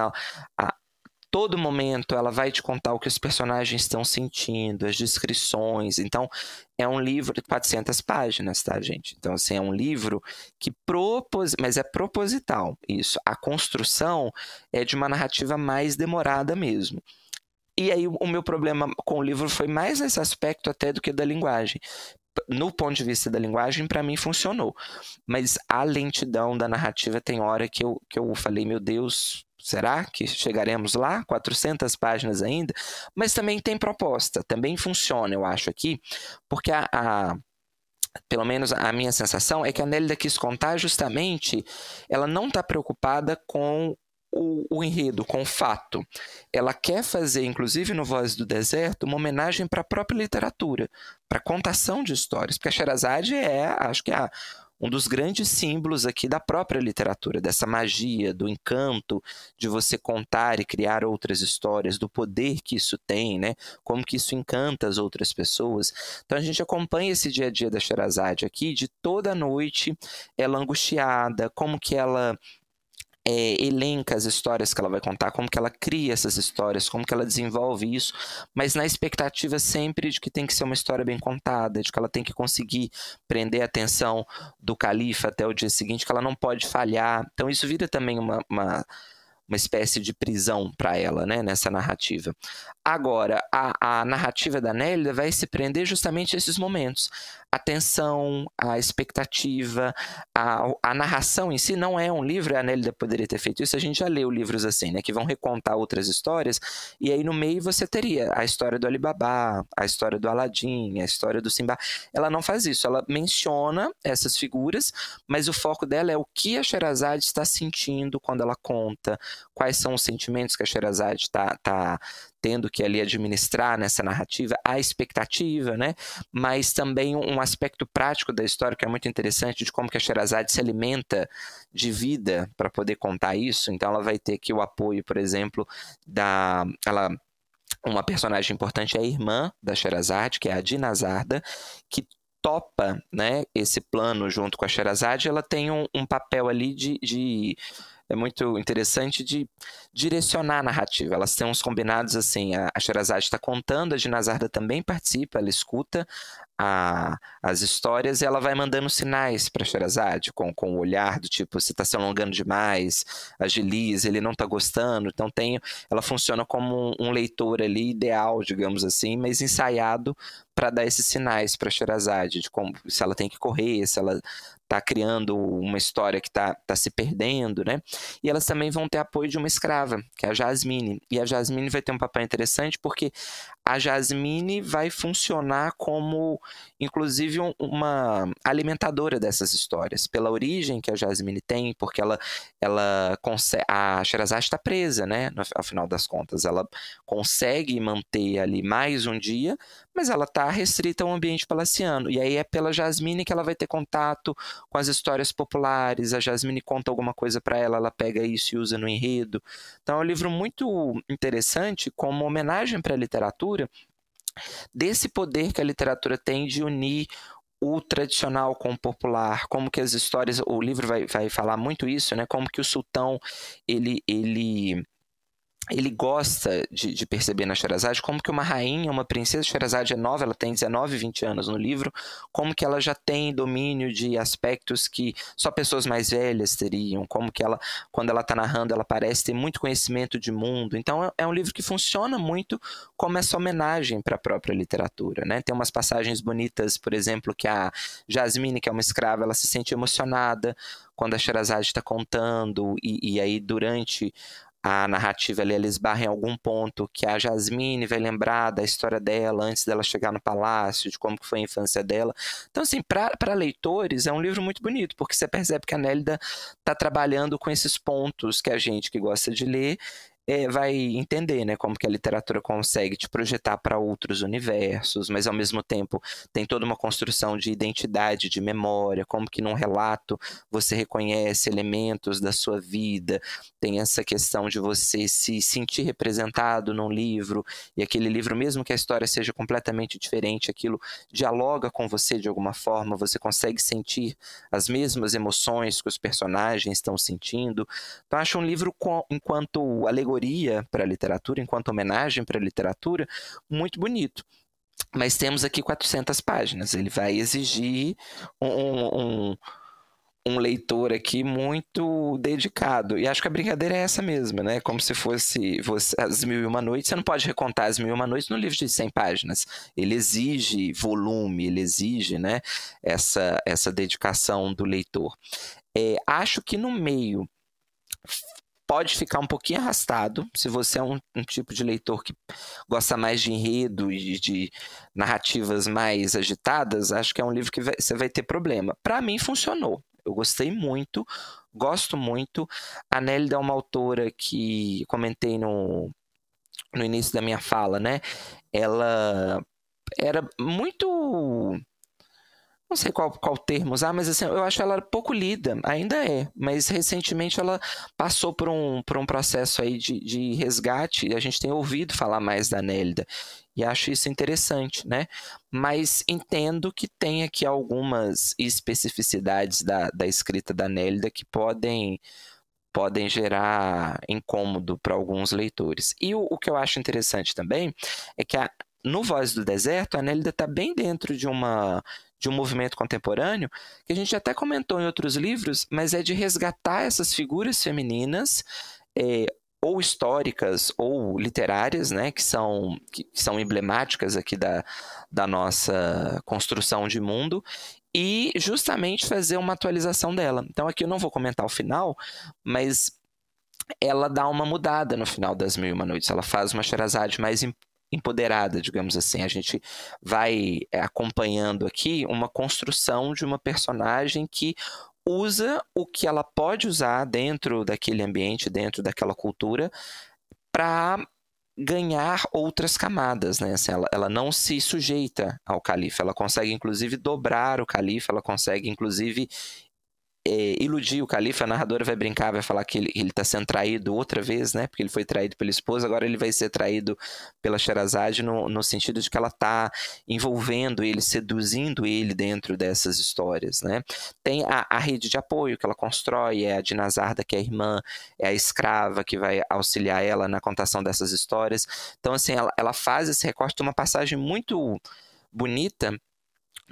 todo momento ela vai te contar o que os personagens estão sentindo, as descrições. Então, é um livro de 400 páginas, tá, gente? Então, assim, é um livro que mas é proposital, isso. A construção é de uma narrativa mais demorada mesmo. E aí, o meu problema com o livro foi mais nesse aspecto até do que da linguagem. No ponto de vista da linguagem, para mim funcionou. Mas a lentidão da narrativa tem hora que eu falei, meu Deus, será que chegaremos lá? 400 páginas ainda? Mas também tem proposta, também funciona, eu acho, aqui, porque pelo menos a minha sensação é que a Nélida quis contar justamente, ela não está preocupada com o enredo, com o fato. Ela quer fazer, inclusive no Voz do Deserto, uma homenagem para a própria literatura, para a contação de histórias, porque a Sherazade acho que um dos grandes símbolos aqui da própria literatura, dessa magia, do encanto de você contar e criar outras histórias, do poder que isso tem, né? Como que isso encanta as outras pessoas. Então a gente acompanha esse dia a dia da Sherazade aqui, de toda noite ela angustiada, como que ela elenca as histórias que ela vai contar, como que ela cria essas histórias, como que ela desenvolve isso, mas na expectativa sempre de que tem que ser uma história bem contada, de que ela tem que conseguir prender a atenção do califa até o dia seguinte, que ela não pode falhar. Então isso vira também uma espécie de prisão para ela, né, nessa narrativa. Agora, a narrativa da Nélida vai se prender justamente a esses momentos. A tensão, a expectativa, a narração em si não é um livro, a Nélida poderia ter feito isso, a gente já leu livros assim, né, que vão recontar outras histórias, e aí no meio você teria a história do Alibaba, a história do Aladim, a história do Simba. Ela não faz isso, ela menciona essas figuras, mas o foco dela é o que a Sherazade está sentindo quando ela conta, quais são os sentimentos que a Sherazade está tendo que ali administrar nessa narrativa, a expectativa, né? Mas também um aspecto prático da história que é muito interessante, de como que a Sherazade se alimenta de vida para poder contar isso. Então ela vai ter aqui o apoio, por exemplo, uma personagem importante é a irmã da Sherazade, que é a Dinazarda, que topa, né, esse plano junto com a Sherazade. Ela tem um papel ali é muito interessante de direcionar a narrativa. Elas têm uns combinados assim, a Sherazade está contando, a Dinazarda também participa, ela escuta as histórias e ela vai mandando sinais para a Sherazade, com o olhar do tipo, você está se alongando demais, agiliza, ele não está gostando. Então ela funciona como um leitor ali ideal, digamos assim, mas ensaiado para dar esses sinais para a Sherazade, de como, se ela tem que correr, se ela está criando uma história que está se perdendo, né? E elas também vão ter apoio de uma escrava, que é a Jasmine. E a Jasmine vai ter um papel interessante porque a Jasmine vai funcionar como, inclusive, uma alimentadora dessas histórias, pela origem que a Jasmine tem, porque a Sherazade está presa, né? Ao final das contas, ela consegue manter ali mais um dia, mas ela está restrita ao ambiente palaciano. E aí é pela Jasmine que ela vai ter contato com as histórias populares. A Jasmine conta alguma coisa para ela, ela pega isso e usa no enredo. Então é um livro muito interessante como homenagem para a literatura, desse poder que a literatura tem de unir o tradicional com o popular, como que as histórias, o livro vai falar muito isso, né? Como que o sultão, ele gosta de perceber na Sherazade como que uma rainha, uma princesa, Sherazade é nova, ela tem 19, 20 anos no livro, como que ela já tem domínio de aspectos que só pessoas mais velhas teriam, como que ela, quando ela está narrando, ela parece ter muito conhecimento de mundo. Então é um livro que funciona muito como essa homenagem para a própria literatura, né? Tem umas passagens bonitas, por exemplo, que a Jasmine, que é uma escrava, ela se sente emocionada quando a Sherazade está contando, e aí durante a narrativa ali, ela esbarra em algum ponto que a Jasmine vai lembrar da história dela antes dela chegar no palácio, de como que foi a infância dela. Então, assim, para leitores é um livro muito bonito, porque você percebe que a Nélida está trabalhando com esses pontos que a gente que gosta de ler vai entender, né, como que a literatura consegue te projetar para outros universos, mas ao mesmo tempo tem toda uma construção de identidade, de memória, como que num relato você reconhece elementos da sua vida, tem essa questão de você se sentir representado num livro, e aquele livro, mesmo que a história seja completamente diferente, aquilo dialoga com você de alguma forma, você consegue sentir as mesmas emoções que os personagens estão sentindo. Então acho um livro enquanto alegoria para a literatura, enquanto homenagem para a literatura, muito bonito. Mas temos aqui 400 páginas. Ele vai exigir um leitor aqui muito dedicado. E acho que a brincadeira é essa mesma, né? Como se fosse As Mil e Uma Noites. Você não pode recontar As Mil e Uma Noites no livro de 100 páginas. Ele exige volume, ele exige, né, essa dedicação do leitor. Acho que no meio pode ficar um pouquinho arrastado, se você é um tipo de leitor que gosta mais de enredo e de narrativas mais agitadas, acho que é um livro que você vai ter problema. Para mim funcionou, eu gostei muito, gosto muito. A Nélida é uma autora que, comentei no início da minha fala, né? Ela era muito... Não sei qual termo usar, mas assim, eu acho ela pouco lida, ainda mas recentemente ela passou por um processo aí de resgate, e a gente tem ouvido falar mais da Nélida, e acho isso interessante, né? Mas entendo que tem aqui algumas especificidades da escrita da Nélida que podem gerar incômodo para alguns leitores. E o que eu acho interessante também é que no Voz do Deserto, a Nélida está bem dentro de um movimento contemporâneo, que a gente até comentou em outros livros, mas é de resgatar essas figuras femininas, ou históricas ou literárias, né, que são emblemáticas aqui da nossa construção de mundo, e justamente fazer uma atualização dela. Então aqui eu não vou comentar o final, mas ela dá uma mudada no final das Mil e Uma Noites, ela faz uma Sherazade mais empoderada, digamos assim. A gente vai acompanhando aqui uma construção de uma personagem que usa o que ela pode usar dentro daquele ambiente, dentro daquela cultura, para ganhar outras camadas, né? Assim, ela não se sujeita ao califa, ela consegue inclusive dobrar o califa, ela consegue inclusive iludir o califa. A narradora vai brincar, vai falar que ele está sendo traído outra vez, né? Porque ele foi traído pela esposa, agora ele vai ser traído pela Sherazade no sentido de que ela está envolvendo ele, seduzindo ele dentro dessas histórias, né? Tem a rede de apoio que ela constrói, a Dinazarda, que é a irmã, é a escrava que vai auxiliar ela na contação dessas histórias. Então, assim, ela faz esse recorte de uma passagem muito bonita.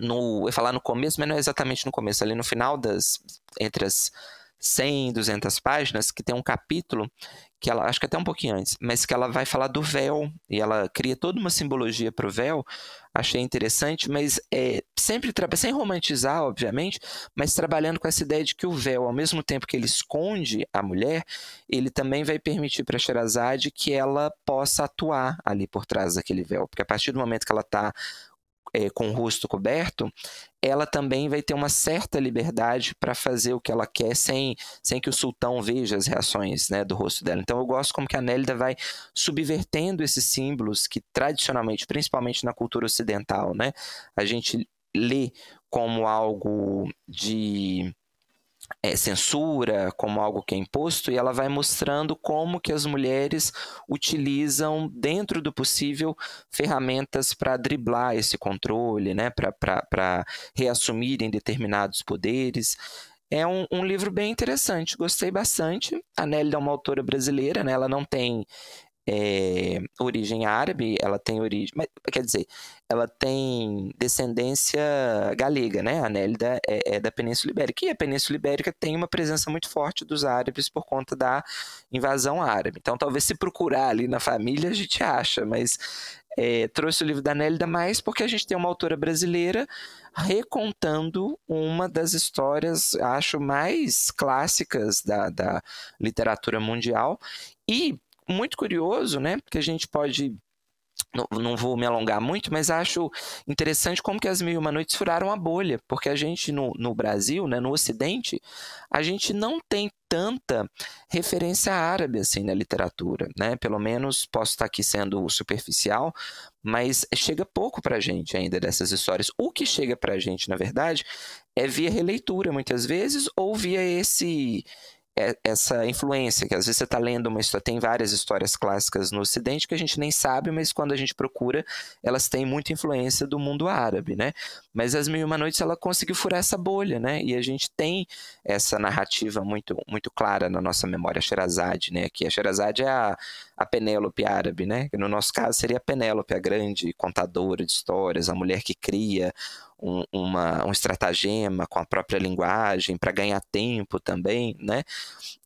Eu ia falar no começo, mas não é exatamente no começo, ali no final entre as 100 e 200 páginas, que tem um capítulo que ela, acho que até um pouquinho antes, mas que ela vai falar do véu, e ela cria toda uma simbologia para o véu. Achei interessante, mas sempre sem romantizar, obviamente, mas trabalhando com essa ideia de que o véu, ao mesmo tempo que ele esconde a mulher, ele também vai permitir para a Sherazade que ela possa atuar ali por trás daquele véu, porque a partir do momento que ela está com o rosto coberto, ela também vai ter uma certa liberdade para fazer o que ela quer sem que o sultão veja as reações, né, do rosto dela. Então eu gosto como que a Nélida vai subvertendo esses símbolos que tradicionalmente, principalmente na cultura ocidental, né, a gente lê como algo de censura, como algo que é imposto, e ela vai mostrando como que as mulheres utilizam, dentro do possível, ferramentas para driblar esse controle, né? Para reassumirem determinados poderes. É um livro bem interessante, gostei bastante. A Nélida é uma autora brasileira, né? Ela não tem origem árabe, ela tem origem, quer dizer, ela tem descendência galega, né? A Nélida é da Península Ibérica, e a Península Ibérica tem uma presença muito forte dos árabes por conta da invasão árabe. Então, talvez se procurar ali na família, a gente acha, mas trouxe o livro da Nélida mais porque a gente tem uma autora brasileira recontando uma das histórias, acho, mais clássicas da literatura mundial. E muito curioso, né? Porque a gente pode... Não vou me alongar muito, mas acho interessante como que as Mil e Uma Noites furaram a bolha, porque a gente no Brasil, né, no Ocidente, a gente não tem tanta referência árabe assim na literatura, né? Pelo menos posso estar aqui sendo superficial, mas chega pouco para a gente ainda dessas histórias. O que chega para a gente, na verdade, é via releitura muitas vezes, ou via essa influência, que às vezes você está lendo uma história, tem várias histórias clássicas no Ocidente que a gente nem sabe, mas quando a gente procura, elas têm muita influência do mundo árabe, né? Mas As Mil e Uma Noites, ela conseguiu furar essa bolha, né? E a gente tem essa narrativa muito, muito clara na nossa memória, a Sherazade, né? Que a Sherazade é a Penélope árabe, né? Que no nosso caso seria a Penélope, a grande contadora de histórias, a mulher que cria um estratagema com a própria linguagem para ganhar tempo também, né?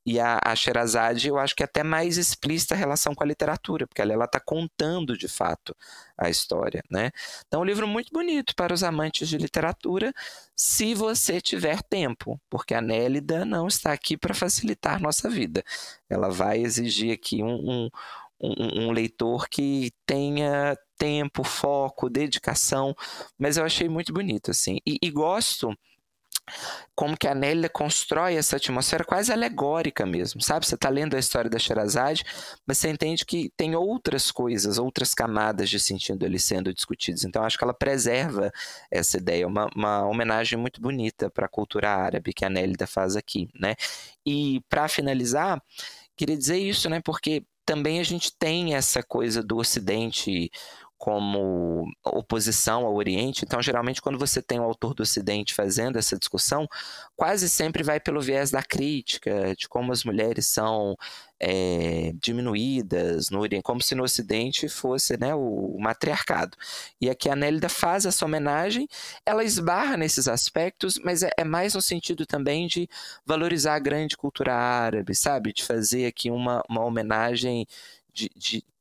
E a Sherazade, eu acho que é até mais explícita a relação com a literatura, porque ela está contando de fato a história, né? Então, um livro muito bonito para os amantes de literatura, se você tiver tempo, porque a Nélida não está aqui para facilitar nossa vida. Ela vai exigir aqui um leitor que tenha tempo, foco, dedicação, mas eu achei muito bonito, assim. E gosto como que a Nélida constrói essa atmosfera quase alegórica mesmo, sabe? Você está lendo a história da Sherazade, mas você entende que tem outras coisas, outras camadas de sentido ali sendo discutidas. Então, acho que ela preserva essa ideia, uma homenagem muito bonita para a cultura árabe que a Nélida faz aqui, né? E, para finalizar, queria dizer isso, né? Porque também a gente tem essa coisa do Ocidente como oposição ao Oriente. Então, geralmente, quando você tem um autor do Ocidente fazendo essa discussão, quase sempre vai pelo viés da crítica, de como as mulheres são diminuídas no Oriente, como se no Ocidente fosse, né, o matriarcado. E aqui a Nélida faz essa homenagem, ela esbarra nesses aspectos, mas é mais no sentido também de valorizar a grande cultura árabe, sabe? De fazer aqui uma homenagem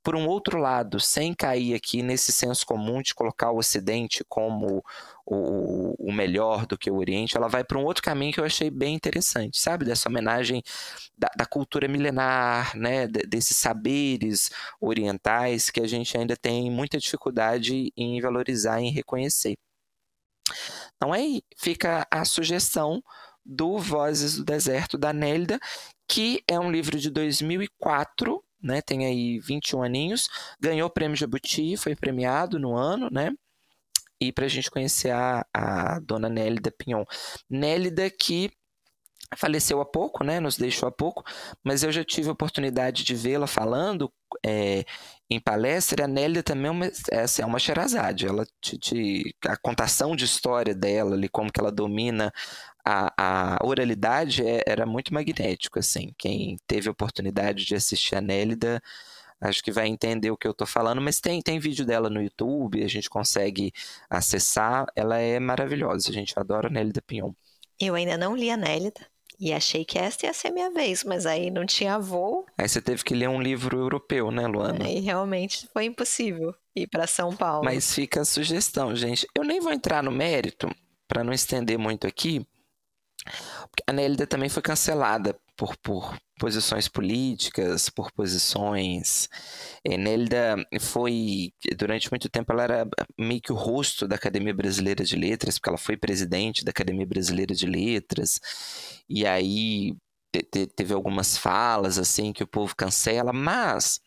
por um outro lado, sem cair aqui nesse senso comum de colocar o Ocidente como o melhor do que o Oriente. Ela vai para um outro caminho que eu achei bem interessante, sabe? Dessa homenagem da cultura milenar, né? Desses saberes orientais que a gente ainda tem muita dificuldade em valorizar e em reconhecer. Então aí fica a sugestão do Vozes do Deserto, da Nélida, que é um livro de 2004, né, tem aí 21 aninhos, ganhou o Prêmio Jabuti, foi premiado no ano, né? E para a gente conhecer a dona Nélida Pinhon. Nélida que faleceu há pouco, né? Nos deixou há pouco, mas eu já tive a oportunidade de vê-la falando em palestra. A Nélida também é uma Sherazade. Ela a contação de história dela, ali, como que ela domina a oralidade, era muito magnético, assim. Quem teve a oportunidade de assistir a Nélida, acho que vai entender o que eu estou falando, mas tem vídeo dela no YouTube, a gente consegue acessar. Ela é maravilhosa, a gente adora a Nélida Pinhon. Eu ainda não li a Nélida e achei que essa ia ser minha vez, mas aí não tinha voo. Aí você teve que ler um livro europeu, né, Luana? Aí realmente foi impossível ir para São Paulo. Mas fica a sugestão, gente. Eu nem vou entrar no mérito, para não estender muito aqui, porque a Nélida também foi cancelada por posições políticas, por posições... Nélida foi, durante muito tempo, ela era meio que o rosto da Academia Brasileira de Letras, porque ela foi presidente da Academia Brasileira de Letras, e aí teve algumas falas assim que o povo cancela, mas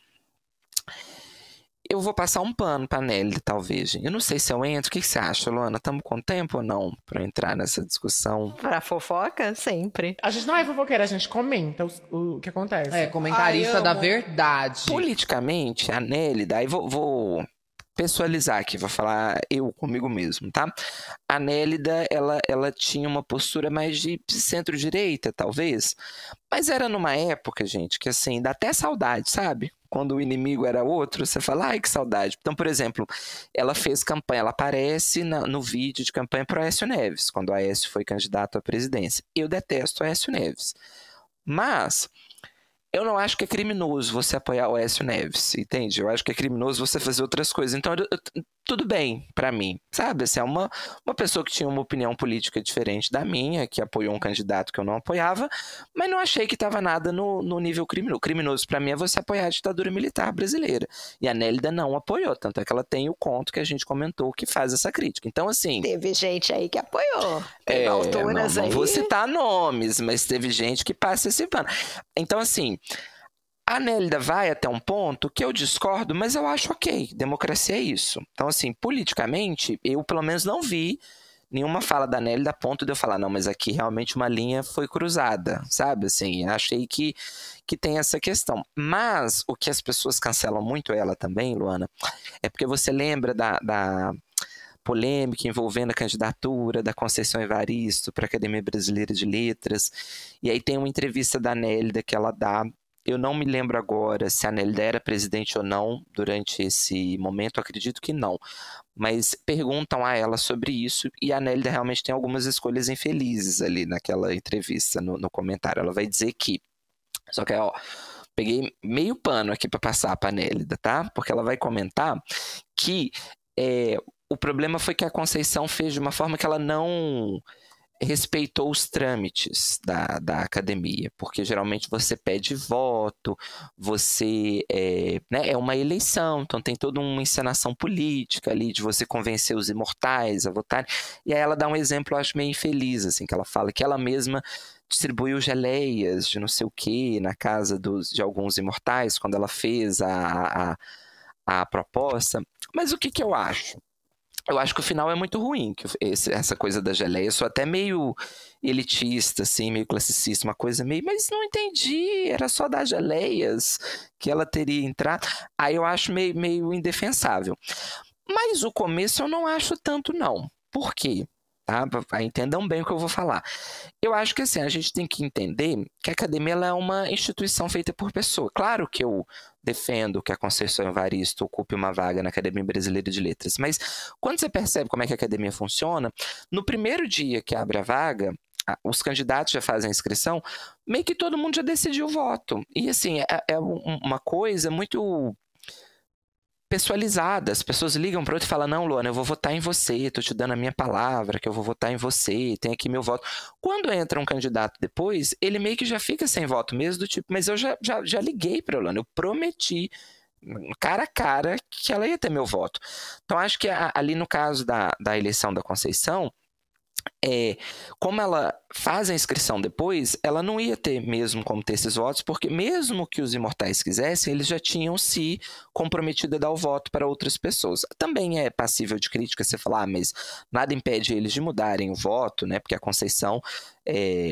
Eu vou passar um pano pra Nélida, talvez. Eu não sei se eu entro. O que você acha, Luana? Estamos com tempo ou não pra entrar nessa discussão? Pra fofoca, sempre. A gente não é fofoqueira, a gente comenta o que acontece. É, comentarista da verdade. Politicamente, a Nélida, aí vou pessoalizar aqui, vou falar eu comigo mesmo, tá? A Nélida, ela tinha uma postura mais de centro-direita, talvez, mas era numa época, gente, que assim, dá até saudade, sabe? Quando o inimigo era outro, você fala, ai, que saudade. Então, por exemplo, ela fez campanha, ela aparece no vídeo de campanha pro Aécio Neves, quando o Aécio foi candidato à presidência. Eu detesto o Aécio Neves, mas eu não acho que é criminoso você apoiar o Aécio Neves, entende? Eu acho que é criminoso você fazer outras coisas. Então, tudo bem pra mim, sabe? Assim, é uma pessoa que tinha uma opinião política diferente da minha, que apoiou um candidato que eu não apoiava, mas não achei que estava nada no nível criminoso. Criminoso pra mim é você apoiar a ditadura militar brasileira. E a Nélida não apoiou, tanto é que ela tem o conto que a gente comentou que faz essa crítica. Então, assim... Teve gente aí que apoiou. Teve alturas não vou citar nomes, mas teve gente que passa esse pano. Então, assim... A Nélida vai até um ponto que eu discordo, mas eu acho ok. Democracia é isso. Então, assim, politicamente, eu pelo menos não vi nenhuma fala da Nélida a ponto de eu falar, não, mas aqui realmente uma linha foi cruzada, sabe? Assim, achei que tem essa questão. Mas o que as pessoas cancelam muito ela também, Luana, é porque você lembra da polêmica envolvendo a candidatura da Conceição Evaristo para a Academia Brasileira de Letras. E aí tem uma entrevista da Nélida que ela dá. Eu não me lembro agora se a Nélida era presidente ou não durante esse momento, acredito que não. Mas perguntam a ela sobre isso e a Nélida realmente tem algumas escolhas infelizes ali naquela entrevista, no comentário. Ela vai dizer que... Só que, ó, peguei meio pano aqui para passar para a Nélida, tá? Porque ela vai comentar que o problema foi que a Conceição fez de uma forma que ela não respeitou os trâmites da academia, porque geralmente você pede voto, você é uma eleição, então tem toda uma encenação política ali de você convencer os imortais a votarem, e aí ela dá um exemplo, eu acho meio infeliz, assim, que ela fala que ela mesma distribuiu geleias de não sei o que na casa de alguns imortais, quando ela fez a proposta. Mas o que eu acho? Eu acho que o final é muito ruim, essa coisa da geleia. Eu sou até meio elitista, assim, meio classicista, uma coisa meio... Mas não entendi, era só dar geleias que ela teria entrado. Aí eu acho meio indefensável. Mas o começo eu não acho tanto, não. Por quê? Tá? Entendam bem o que eu vou falar. Eu acho que assim, a gente tem que entender que a academia ela é uma instituição feita por pessoas. Claro que eu defendo que a Conceição Evaristo ocupe uma vaga na Academia Brasileira de Letras, mas quando você percebe como é que a academia funciona, no primeiro dia que abre a vaga, os candidatos já fazem a inscrição, meio que todo mundo já decidiu o voto. E assim, é uma coisa muito pessoalizada. As pessoas ligam para outro e falam, não, Luana, eu vou votar em você, tô te dando a minha palavra que eu vou votar em você, tem aqui meu voto. Quando entra um candidato depois, ele meio que já fica sem voto mesmo, do tipo, mas eu já liguei para Luana, eu prometi cara a cara que ela ia ter meu voto. Então acho que ali no caso da eleição da Conceição, como ela faz a inscrição depois, ela não ia ter mesmo como ter esses votos, porque mesmo que os imortais quisessem, eles já tinham se comprometido a dar o voto para outras pessoas. Também é passível de crítica você falar, mas nada impede eles de mudarem o voto, né? Porque a Conceição,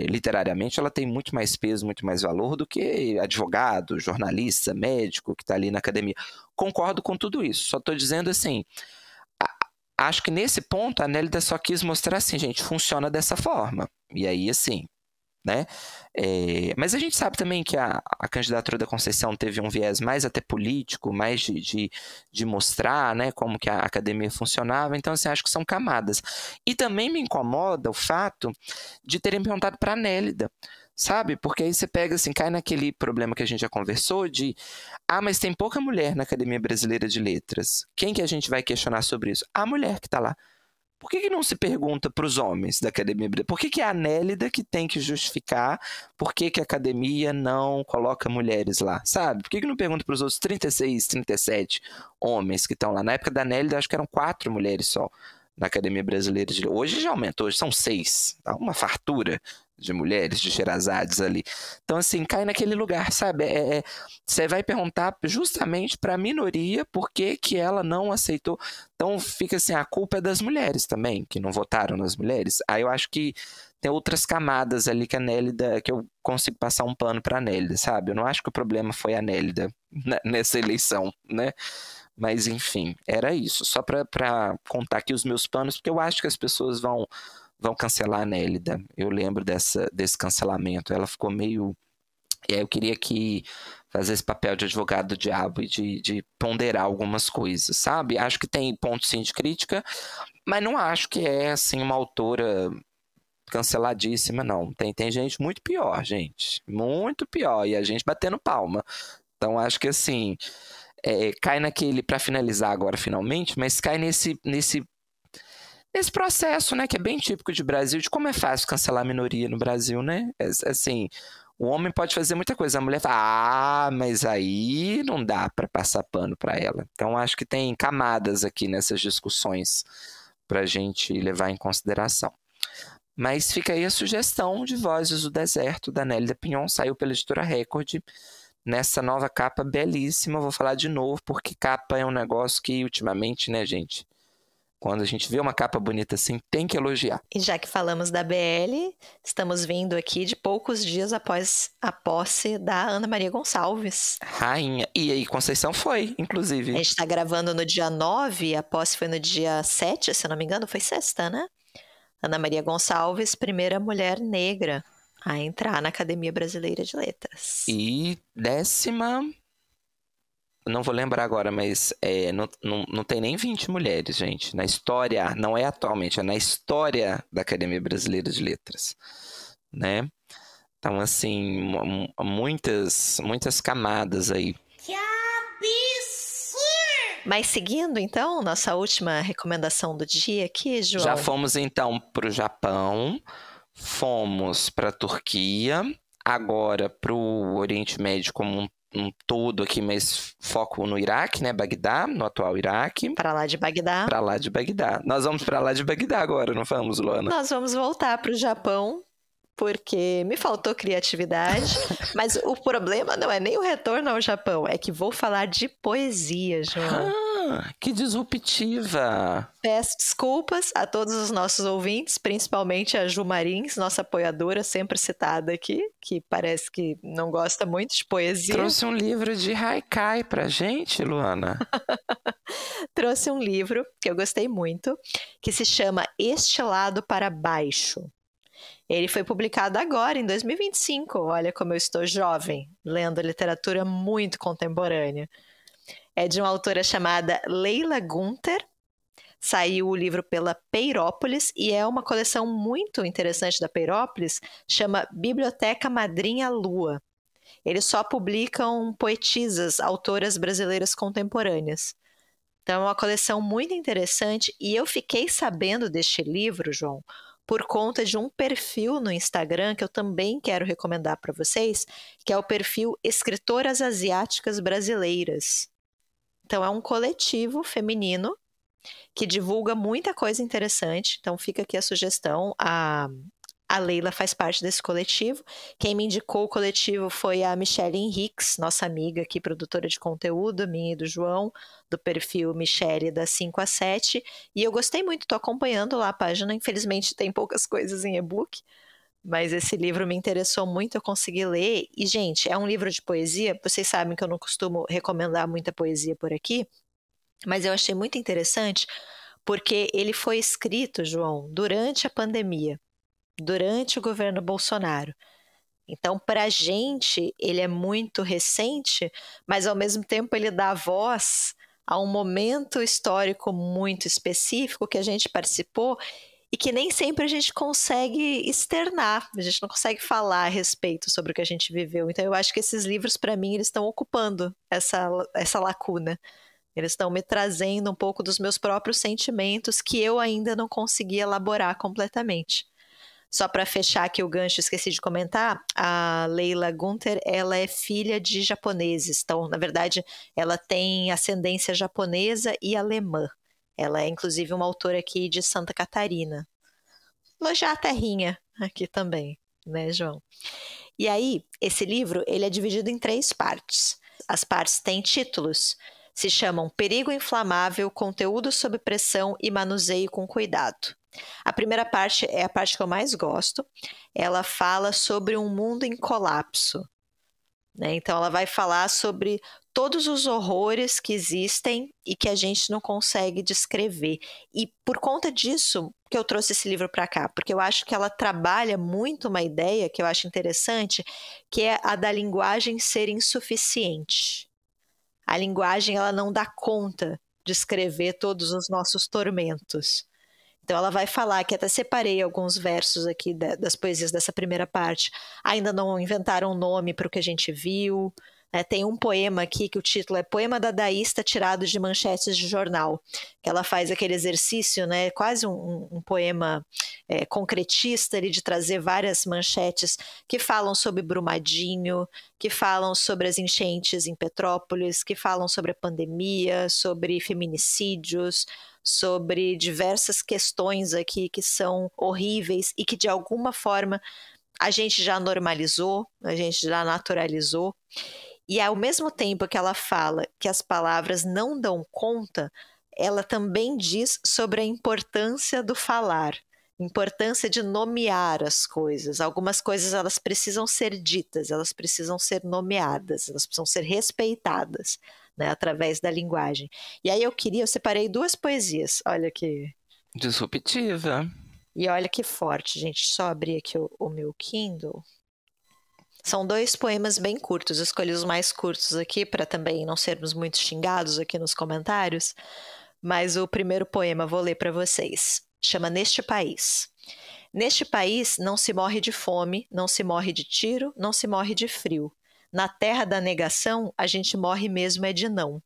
literariamente, ela tem muito mais peso, muito mais valor do que advogado, jornalista, médico que está ali na academia. Concordo com tudo isso, só estou dizendo assim... Acho que nesse ponto a Nélida só quis mostrar assim, gente, funciona dessa forma. E aí, assim, né? Mas a gente sabe também que a candidatura da Conceição teve um viés mais até político, mais de mostrar, né, como que a academia funcionava. Então, assim, acho que são camadas. E também me incomoda o fato de terem perguntado para a Nélida, sabe? Porque aí você pega assim, cai naquele problema que a gente já conversou de mas tem pouca mulher na Academia Brasileira de Letras. Quem que a gente vai questionar sobre isso? A mulher que está lá. Por que não se pergunta para os homens da Academia Brasileira? Por que é a Nélida que tem que justificar por que a academia não coloca mulheres lá, sabe? Por que não pergunta para os outros 36, 37 homens que estão lá? Na época da Nélida, acho que eram 4 mulheres só na Academia Brasileira de Letras. Hoje já aumentou, hoje são 6. Tá uma fartura de mulheres, de Sherazades ali. Então, assim, cai naquele lugar, sabe? Você vai perguntar justamente para a minoria por que ela não aceitou. Então, fica assim, a culpa é das mulheres também, que não votaram nas mulheres. Aí eu acho que tem outras camadas ali que a Nélida, que eu consigo passar um pano para a Nélida, sabe? Eu não acho que o problema foi a Nélida nessa eleição, né? Mas, enfim, era isso. Só para contar aqui os meus panos, porque eu acho que as pessoas vão cancelar a Nélida. Eu lembro desse cancelamento. Ela ficou meio... eu queria que fazer esse papel de advogado do diabo e de ponderar algumas coisas, sabe? Acho que tem ponto, sim, de crítica, mas não acho que é, assim, uma autora canceladíssima, não. Tem gente muito pior, gente. Muito pior. E a gente batendo palma. Então, acho que, assim... cai naquele, para finalizar agora finalmente, mas cai nesse processo, né, que é bem típico de Brasil, de como é fácil cancelar a minoria no Brasil, né? Assim, o homem pode fazer muita coisa, a mulher fala, mas aí não dá para passar pano para ela. Então, acho que tem camadas aqui nessas discussões para a gente levar em consideração. Mas fica aí a sugestão de Vozes do Deserto, da Nélida Pinhon, saiu pela Editora Record, nessa nova capa belíssima. Vou falar de novo, porque capa é um negócio que ultimamente, né, gente, quando a gente vê uma capa bonita assim, tem que elogiar. E já que falamos da BL, estamos vindo aqui de poucos dias após a posse da Ana Maria Gonçalves. Rainha. E aí, Conceição foi, inclusive. A gente está gravando no dia 9, a posse foi no dia 7, se eu não me engano, foi sexta, né? Ana Maria Gonçalves, primeira mulher negra a entrar na Academia Brasileira de Letras. E 10ª, não vou lembrar agora, mas não tem nem 20 mulheres, gente, na história, não é atualmente, é na história da Academia Brasileira de Letras, né? Então, assim, muitas camadas aí. Que absurdo! Mas seguindo, então, nossa última recomendação do dia aqui, João. Já fomos, então, para o Japão, fomos para a Turquia, agora para o Oriente Médio como um todo aqui, mas foco no Iraque, né? Bagdá, no atual Iraque. Para lá de Bagdá. Para lá de Bagdá. Nós vamos para lá de Bagdá agora, não vamos, Luana? Nós vamos voltar para o Japão, porque me faltou criatividade, mas o problema não é nem o retorno ao Japão, é que vou falar de poesia, João. Que disruptiva! Peço desculpas a todos os nossos ouvintes, principalmente a Ju Marins, nossa apoiadora, sempre citada aqui, que parece que não gosta muito de poesia. Trouxe um livro de haikai pra gente, Luana? Trouxe um livro que eu gostei muito, que se chama Este Lado para Baixo. Ele foi publicado agora, em 2025. Olha como eu estou jovem, lendo literatura muito contemporânea. É de uma autora chamada Leila Gunther. Saiu o livro pela Peirópolis e é uma coleção muito interessante da Peirópolis, chama Biblioteca Madrinha Lua. Eles só publicam poetisas, autoras brasileiras contemporâneas. Então é uma coleção muito interessante e eu fiquei sabendo deste livro, João, por conta de um perfil no Instagram que eu também quero recomendar para vocês, que é o perfil Escritoras Asiáticas Brasileiras. Então é um coletivo feminino que divulga muita coisa interessante. Então fica aqui a sugestão. A Leila faz parte desse coletivo. Quem me indicou o coletivo foi a Michelle Henriques, nossa amiga aqui, produtora de conteúdo, minha e do João, do perfil Michelle da 5 a 7. E eu gostei muito, estou acompanhando lá a página. Infelizmente tem poucas coisas em e-book, mas esse livro me interessou muito, eu consegui ler. E, gente, é um livro de poesia. Vocês sabem que eu não costumo recomendar muita poesia por aqui, mas eu achei muito interessante porque ele foi escrito, João, durante a pandemia, durante o governo Bolsonaro. Então, para a gente, ele é muito recente, mas ao mesmo tempo ele dá voz a um momento histórico muito específico que a gente participou e que nem sempre a gente consegue externar, a gente não consegue falar a respeito sobre o que a gente viveu. Então eu acho que esses livros, para mim, eles estão ocupando essa lacuna. Eles estão me trazendo um pouco dos meus próprios sentimentos que eu ainda não consegui elaborar completamente. Só para fechar aqui o gancho, esqueci de comentar, a Leila Gunther, ela é filha de japoneses. Então, na verdade, ela tem ascendência japonesa e alemã. Ela é, inclusive, uma autora aqui de Santa Catarina. Elogiar a terrinha aqui também. né, João? E aí, esse livro, ele é dividido em 3 partes. As partes têm títulos, se chamam Perigo Inflamável, Conteúdo sob Pressão e Manuseio com Cuidado. A primeira parte é a parte que eu mais gosto. Ela fala sobre um mundo em colapso, né? Então, ela vai falar sobre todos os horrores que existem e que a gente não consegue descrever. E por conta disso que eu trouxe esse livro para cá, porque eu acho que ela trabalha muito uma ideia que eu acho interessante, que é a da linguagem ser insuficiente. A linguagem, ela não dá conta de escrever todos os nossos tormentos. Então ela vai falar, que até separei alguns versos aqui das poesias dessa primeira parte. Ainda não inventaram um nome para o que a gente viu. Tem um poema aqui que o título é Poema Dadaísta tirado de manchetes de jornal, que ela faz aquele exercício, né, quase um poema concretista ali, de trazer várias manchetes que falam sobre Brumadinho, que falam sobre as enchentes em Petrópolis, que falam sobre a pandemia, sobre feminicídios, sobre diversas questões aqui que são horríveis e que de alguma forma a gente já normalizou, a gente já naturalizou. E ao mesmo tempo que ela fala que as palavras não dão conta, ela também diz sobre a importância do falar, importância de nomear as coisas. Algumas coisas, elas precisam ser ditas, elas precisam ser nomeadas, elas precisam ser respeitadas, né, através da linguagem. E aí eu separei 2 poesias, olha que... Disruptiva. E olha que forte, gente, só abrir aqui o meu Kindle... São 2 poemas bem curtos, eu escolhi os mais curtos aqui para também não sermos muito xingados aqui nos comentários, mas o primeiro poema vou ler para vocês, chama Neste País. Neste país não se morre de fome, não se morre de tiro, não se morre de frio. Na terra da negação, a gente morre mesmo é de não.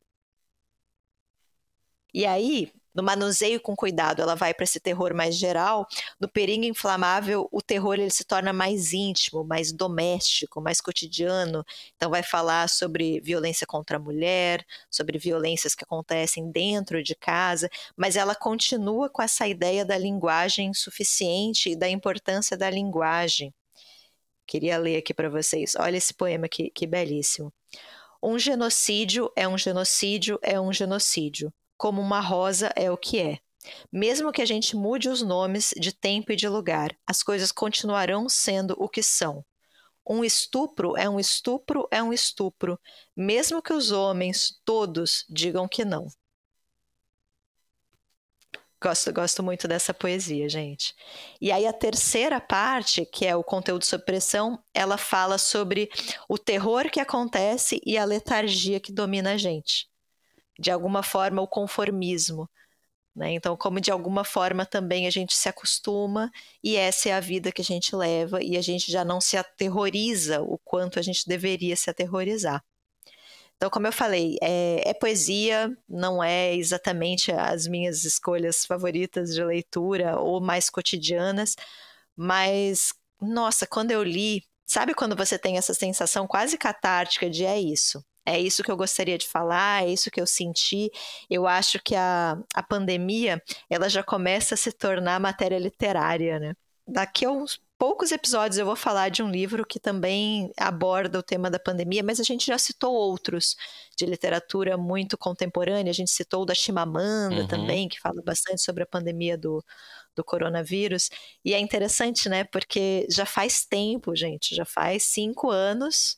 E aí, no manuseio com cuidado, ela vai para esse terror mais geral. No perigo inflamável, o terror ele se torna mais íntimo, mais doméstico, mais cotidiano. Então vai falar sobre violência contra a mulher, sobre violências que acontecem dentro de casa, mas ela continua com essa ideia da linguagem insuficiente e da importância da linguagem. Queria ler aqui para vocês. Olha esse poema que belíssimo. Um genocídio é um genocídio é um genocídio. Como uma rosa é o que é. Mesmo que a gente mude os nomes de tempo e de lugar, as coisas continuarão sendo o que são. Um estupro é um estupro é um estupro, mesmo que os homens todos digam que não. Gosto muito dessa poesia, gente. E aí a terceira parte, que é o conteúdo sob pressão, ela fala sobre o terror que acontece e a letargia que domina a gente. De alguma forma, o conformismo, né? Então, como de alguma forma também a gente se acostuma e essa é a vida que a gente leva e a gente já não se aterroriza o quanto a gente deveria se aterrorizar. Então, como eu falei, é poesia, não é exatamente as minhas escolhas favoritas de leitura ou mais cotidianas, mas, nossa, quando eu li, sabe quando você tem essa sensação quase catártica de é isso que eu gostaria de falar, é isso que eu senti. Eu acho que a pandemia, ela já começa a se tornar matéria literária, né? Daqui a uns poucos episódios eu vou falar de um livro que também aborda o tema da pandemia, mas a gente já citou outros de literatura muito contemporânea. A gente citou o da Chimamanda também, que fala bastante sobre a pandemia do coronavírus. E é interessante, né? Porque já faz tempo, gente, já faz 5 anos...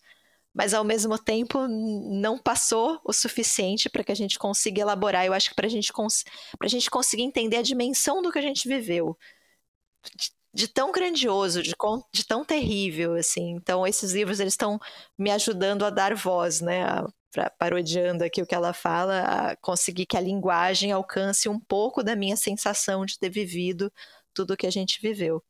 mas ao mesmo tempo não passou o suficiente para que a gente consiga elaborar. Eu acho que para a gente conseguir entender a dimensão do que a gente viveu, de tão grandioso, de tão terrível, assim. Então esses livros eles estão me ajudando a dar voz, né? Parodiando aqui o que ela fala, a conseguir que a linguagem alcance um pouco da minha sensação de ter vivido tudo o que a gente viveu.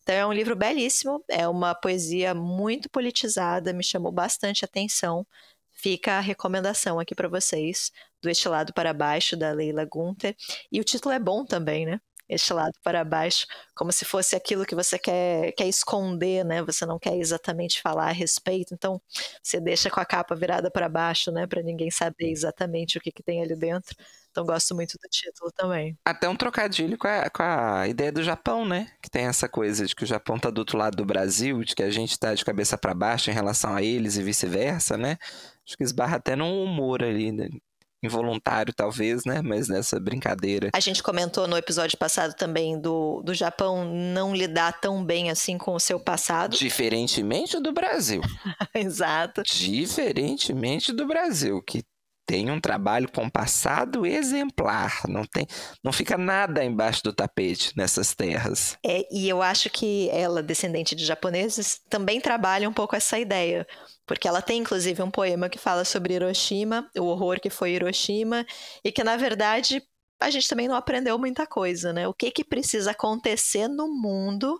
Então é um livro belíssimo, é uma poesia muito politizada, me chamou bastante atenção. Fica a recomendação aqui para vocês, do Este Lado para Baixo, da Leila Gunther. E o título é bom também, né? este lado para baixo, como se fosse aquilo que você quer esconder, né? Você não quer exatamente falar a respeito, então você deixa com a capa virada para baixo, né? Para ninguém saber exatamente o que tem ali dentro. Então gosto muito do título também. Até um trocadilho com a ideia do Japão, né? Que tem essa coisa de que o Japão tá do outro lado do Brasil, de que a gente tá de cabeça para baixo em relação a eles e vice-versa, né? Acho que esbarra até num humor ali, né? Involuntário talvez, né? Mas nessa brincadeira. A gente comentou no episódio passado também do Japão não lidar tão bem assim com o seu passado. Diferentemente do Brasil. Exato. Diferentemente do Brasil, que tem um trabalho com passado exemplar, não fica nada embaixo do tapete nessas terras. E eu acho que ela, descendente de japoneses, também trabalha um pouco essa ideia, porque ela tem inclusive um poema que fala sobre Hiroshima, o horror que foi Hiroshima, e que na verdade a gente também não aprendeu muita coisa, né? O que precisa acontecer no mundo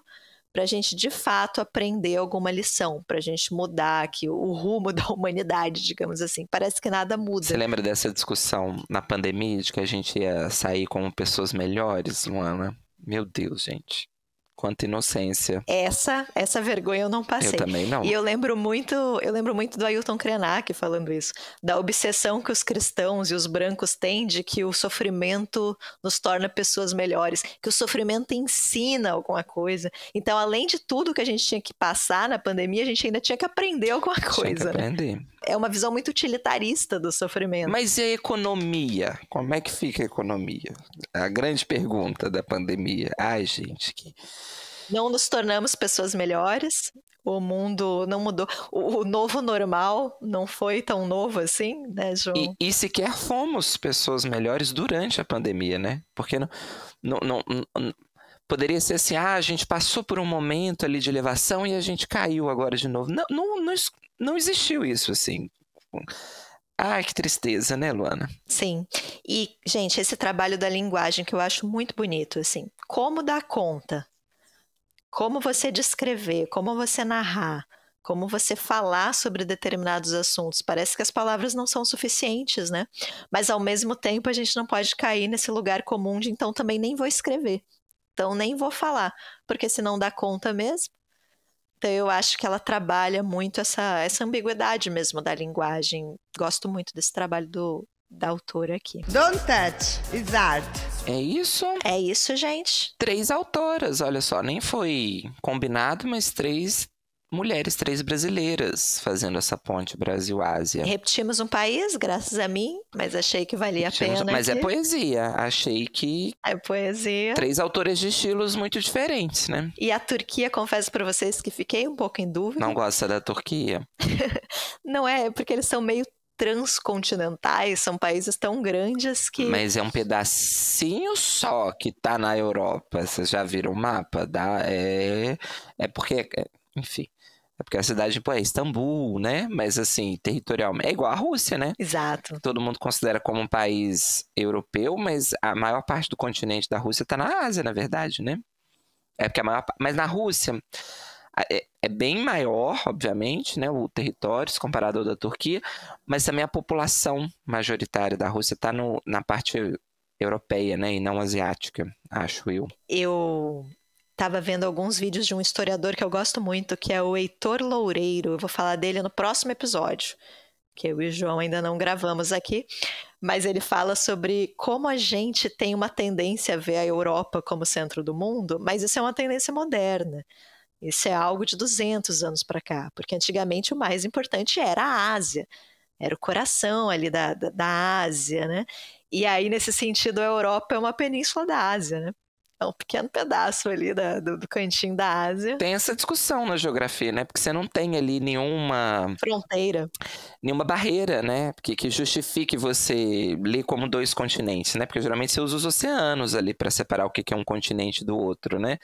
para a gente, de fato, aprender alguma lição, para a gente mudar aqui o rumo da humanidade, digamos assim. Parece que nada muda. Você lembra dessa discussão na pandemia, de que a gente ia sair como pessoas melhores, Luana? Meu Deus, gente. Quanta inocência. Essa vergonha eu não passei. Eu também não. E eu lembro muito do Ailton Krenak falando isso, da obsessão que os cristãos e os brancos têm de que o sofrimento nos torna pessoas melhores, que o sofrimento ensina alguma coisa. Então, além de tudo que a gente tinha que passar na pandemia, a gente ainda tinha que aprender alguma coisa. Tinha que aprender. Né? É uma visão muito utilitarista do sofrimento. Mas e a economia? Como é que fica a economia? A grande pergunta da pandemia. Ai, gente, que... Não nos tornamos pessoas melhores, o mundo não mudou. O novo normal não foi tão novo assim, né, João? E sequer fomos pessoas melhores durante a pandemia, né? Porque não poderia ser assim, a gente passou por um momento ali de elevação e a gente caiu agora de novo. Não existiu isso, assim. Ai, que tristeza, né, Luana? Sim. E, gente, esse trabalho da linguagem que eu acho muito bonito, assim. Como dar conta? Como você descrever, como você narrar, como você falar sobre determinados assuntos. Parece que as palavras não são suficientes, né? Mas, ao mesmo tempo, a gente não pode cair nesse lugar comum de, então, também nem vou escrever. Então, nem vou falar, porque senão dá conta mesmo. Então, eu acho que ela trabalha muito essa ambiguidade mesmo da linguagem. Gosto muito desse trabalho da autora aqui. Don't touch, it's art. É isso? É isso, gente. 3 autoras, olha só, nem foi combinado, mas 3 mulheres, 3 brasileiras fazendo essa ponte Brasil-Ásia. Repetimos um país, graças a mim, mas achei que valia a pena. Mas é poesia, achei que... É poesia. 3 autoras de estilos muito diferentes, né? E a Turquia, confesso pra vocês que fiquei um pouco em dúvida. Não gosta da Turquia? Não é, porque eles são meio transcontinentais, são países tão grandes que... Mas é um pedacinho só que tá na Europa. Vocês já viram o mapa? É porque... Enfim... É porque a cidade, pô, é Istambul, né? Mas, assim, territorialmente... É igual a Rússia, né? Exato. Todo mundo considera como um país europeu, mas a maior parte do continente da Rússia tá na Ásia, na verdade, né? É porque a maior... Mas na Rússia... É bem maior, obviamente, né, o território, se comparado ao da Turquia, mas também a população majoritária da Rússia está na parte europeia, né, e não asiática, acho eu. Eu estava vendo alguns vídeos de um historiador que eu gosto muito, que é o Heitor Loureiro. Eu vou falar dele no próximo episódio, que eu e o João ainda não gravamos aqui, mas ele fala sobre como a gente tem uma tendência a ver a Europa como centro do mundo, mas isso é uma tendência moderna. Isso é algo de 200 anos para cá, porque antigamente o mais importante era a Ásia, era o coração ali da Ásia, né? E aí, nesse sentido, a Europa é uma península da Ásia, né? É um pequeno pedaço ali do cantinho da Ásia. Tem essa discussão na geografia, né? Porque você não tem ali nenhuma... fronteira. Nenhuma barreira, né? Que justifique você ler como 2 continentes, né? Porque geralmente você usa os oceanos ali para separar o que é um continente do outro, né?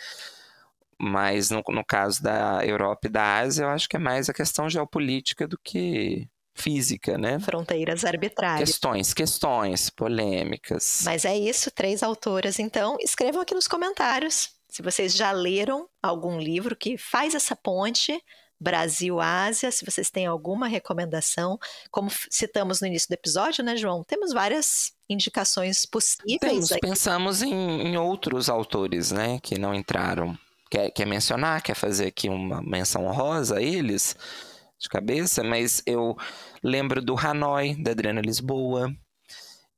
Mas no caso da Europa e da Ásia, eu acho que é mais a questão geopolítica do que física, né? Fronteiras arbitrárias. Questões polêmicas. Mas é isso, 3 autoras. Então, escrevam aqui nos comentários se vocês já leram algum livro que faz essa ponte Brasil-Ásia, se vocês têm alguma recomendação. Como citamos no início do episódio, né, João? Temos várias indicações possíveis. Pensamos em outros autores, né, que não entraram. Quer mencionar? Quer fazer aqui uma menção honrosa a eles? De cabeça? Mas eu lembro do Hanoi, da Adriana Lisboa.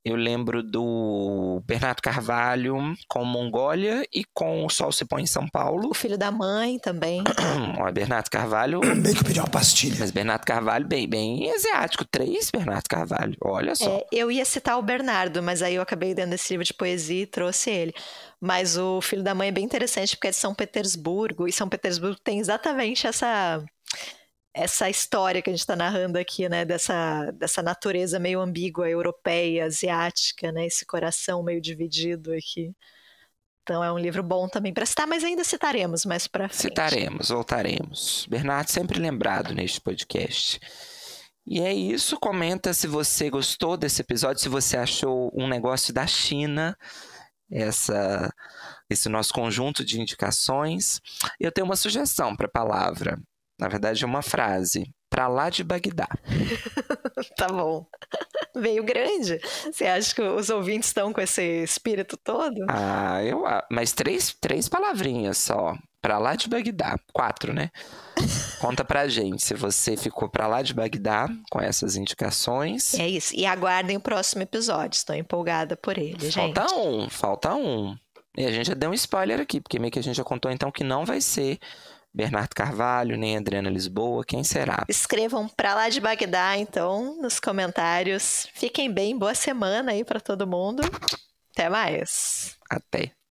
Eu lembro do Bernardo Carvalho com Mongólia e com O Sol se Põe em São Paulo. O Filho da Mãe também. Ó, Bernardo Carvalho... Bem que pediu uma pastilha. Mas Bernardo Carvalho, bem asiático. 3 Bernardo Carvalho, olha só. Eu ia citar o Bernardo, mas aí eu acabei dando esse livro de poesia e trouxe ele. Mas o Filho da Mãe é bem interessante porque é de São Petersburgo. E São Petersburgo tem exatamente essa história que a gente está narrando aqui, né, dessa natureza meio ambígua, europeia, asiática, né, esse coração meio dividido aqui. Então é um livro bom também para citar, mas ainda citaremos mais para frente. Citaremos, voltaremos. Bernardo sempre lembrado neste podcast. E é isso, comenta se você gostou desse episódio, se você achou um negócio da China, esse nosso conjunto de indicações. Eu tenho uma sugestão para a palavra. Na verdade, é uma frase. Pra lá de Bagdá. Tá bom. Veio grande. Você acha que os ouvintes estão com esse espírito todo? Mas três palavrinhas só. Pra lá de Bagdá. 4, né? Conta pra gente se você ficou pra lá de Bagdá com essas indicações. É isso. E aguardem o próximo episódio. Estou empolgada por ele, gente. Falta um. E a gente já deu um spoiler aqui, porque meio que a gente já contou então que não vai ser Bernardo Carvalho, nem Adriana Lisboa, quem será? Escrevam pra lá de Bagdá, então, nos comentários. Fiquem bem, boa semana aí pra todo mundo. Até mais. Até.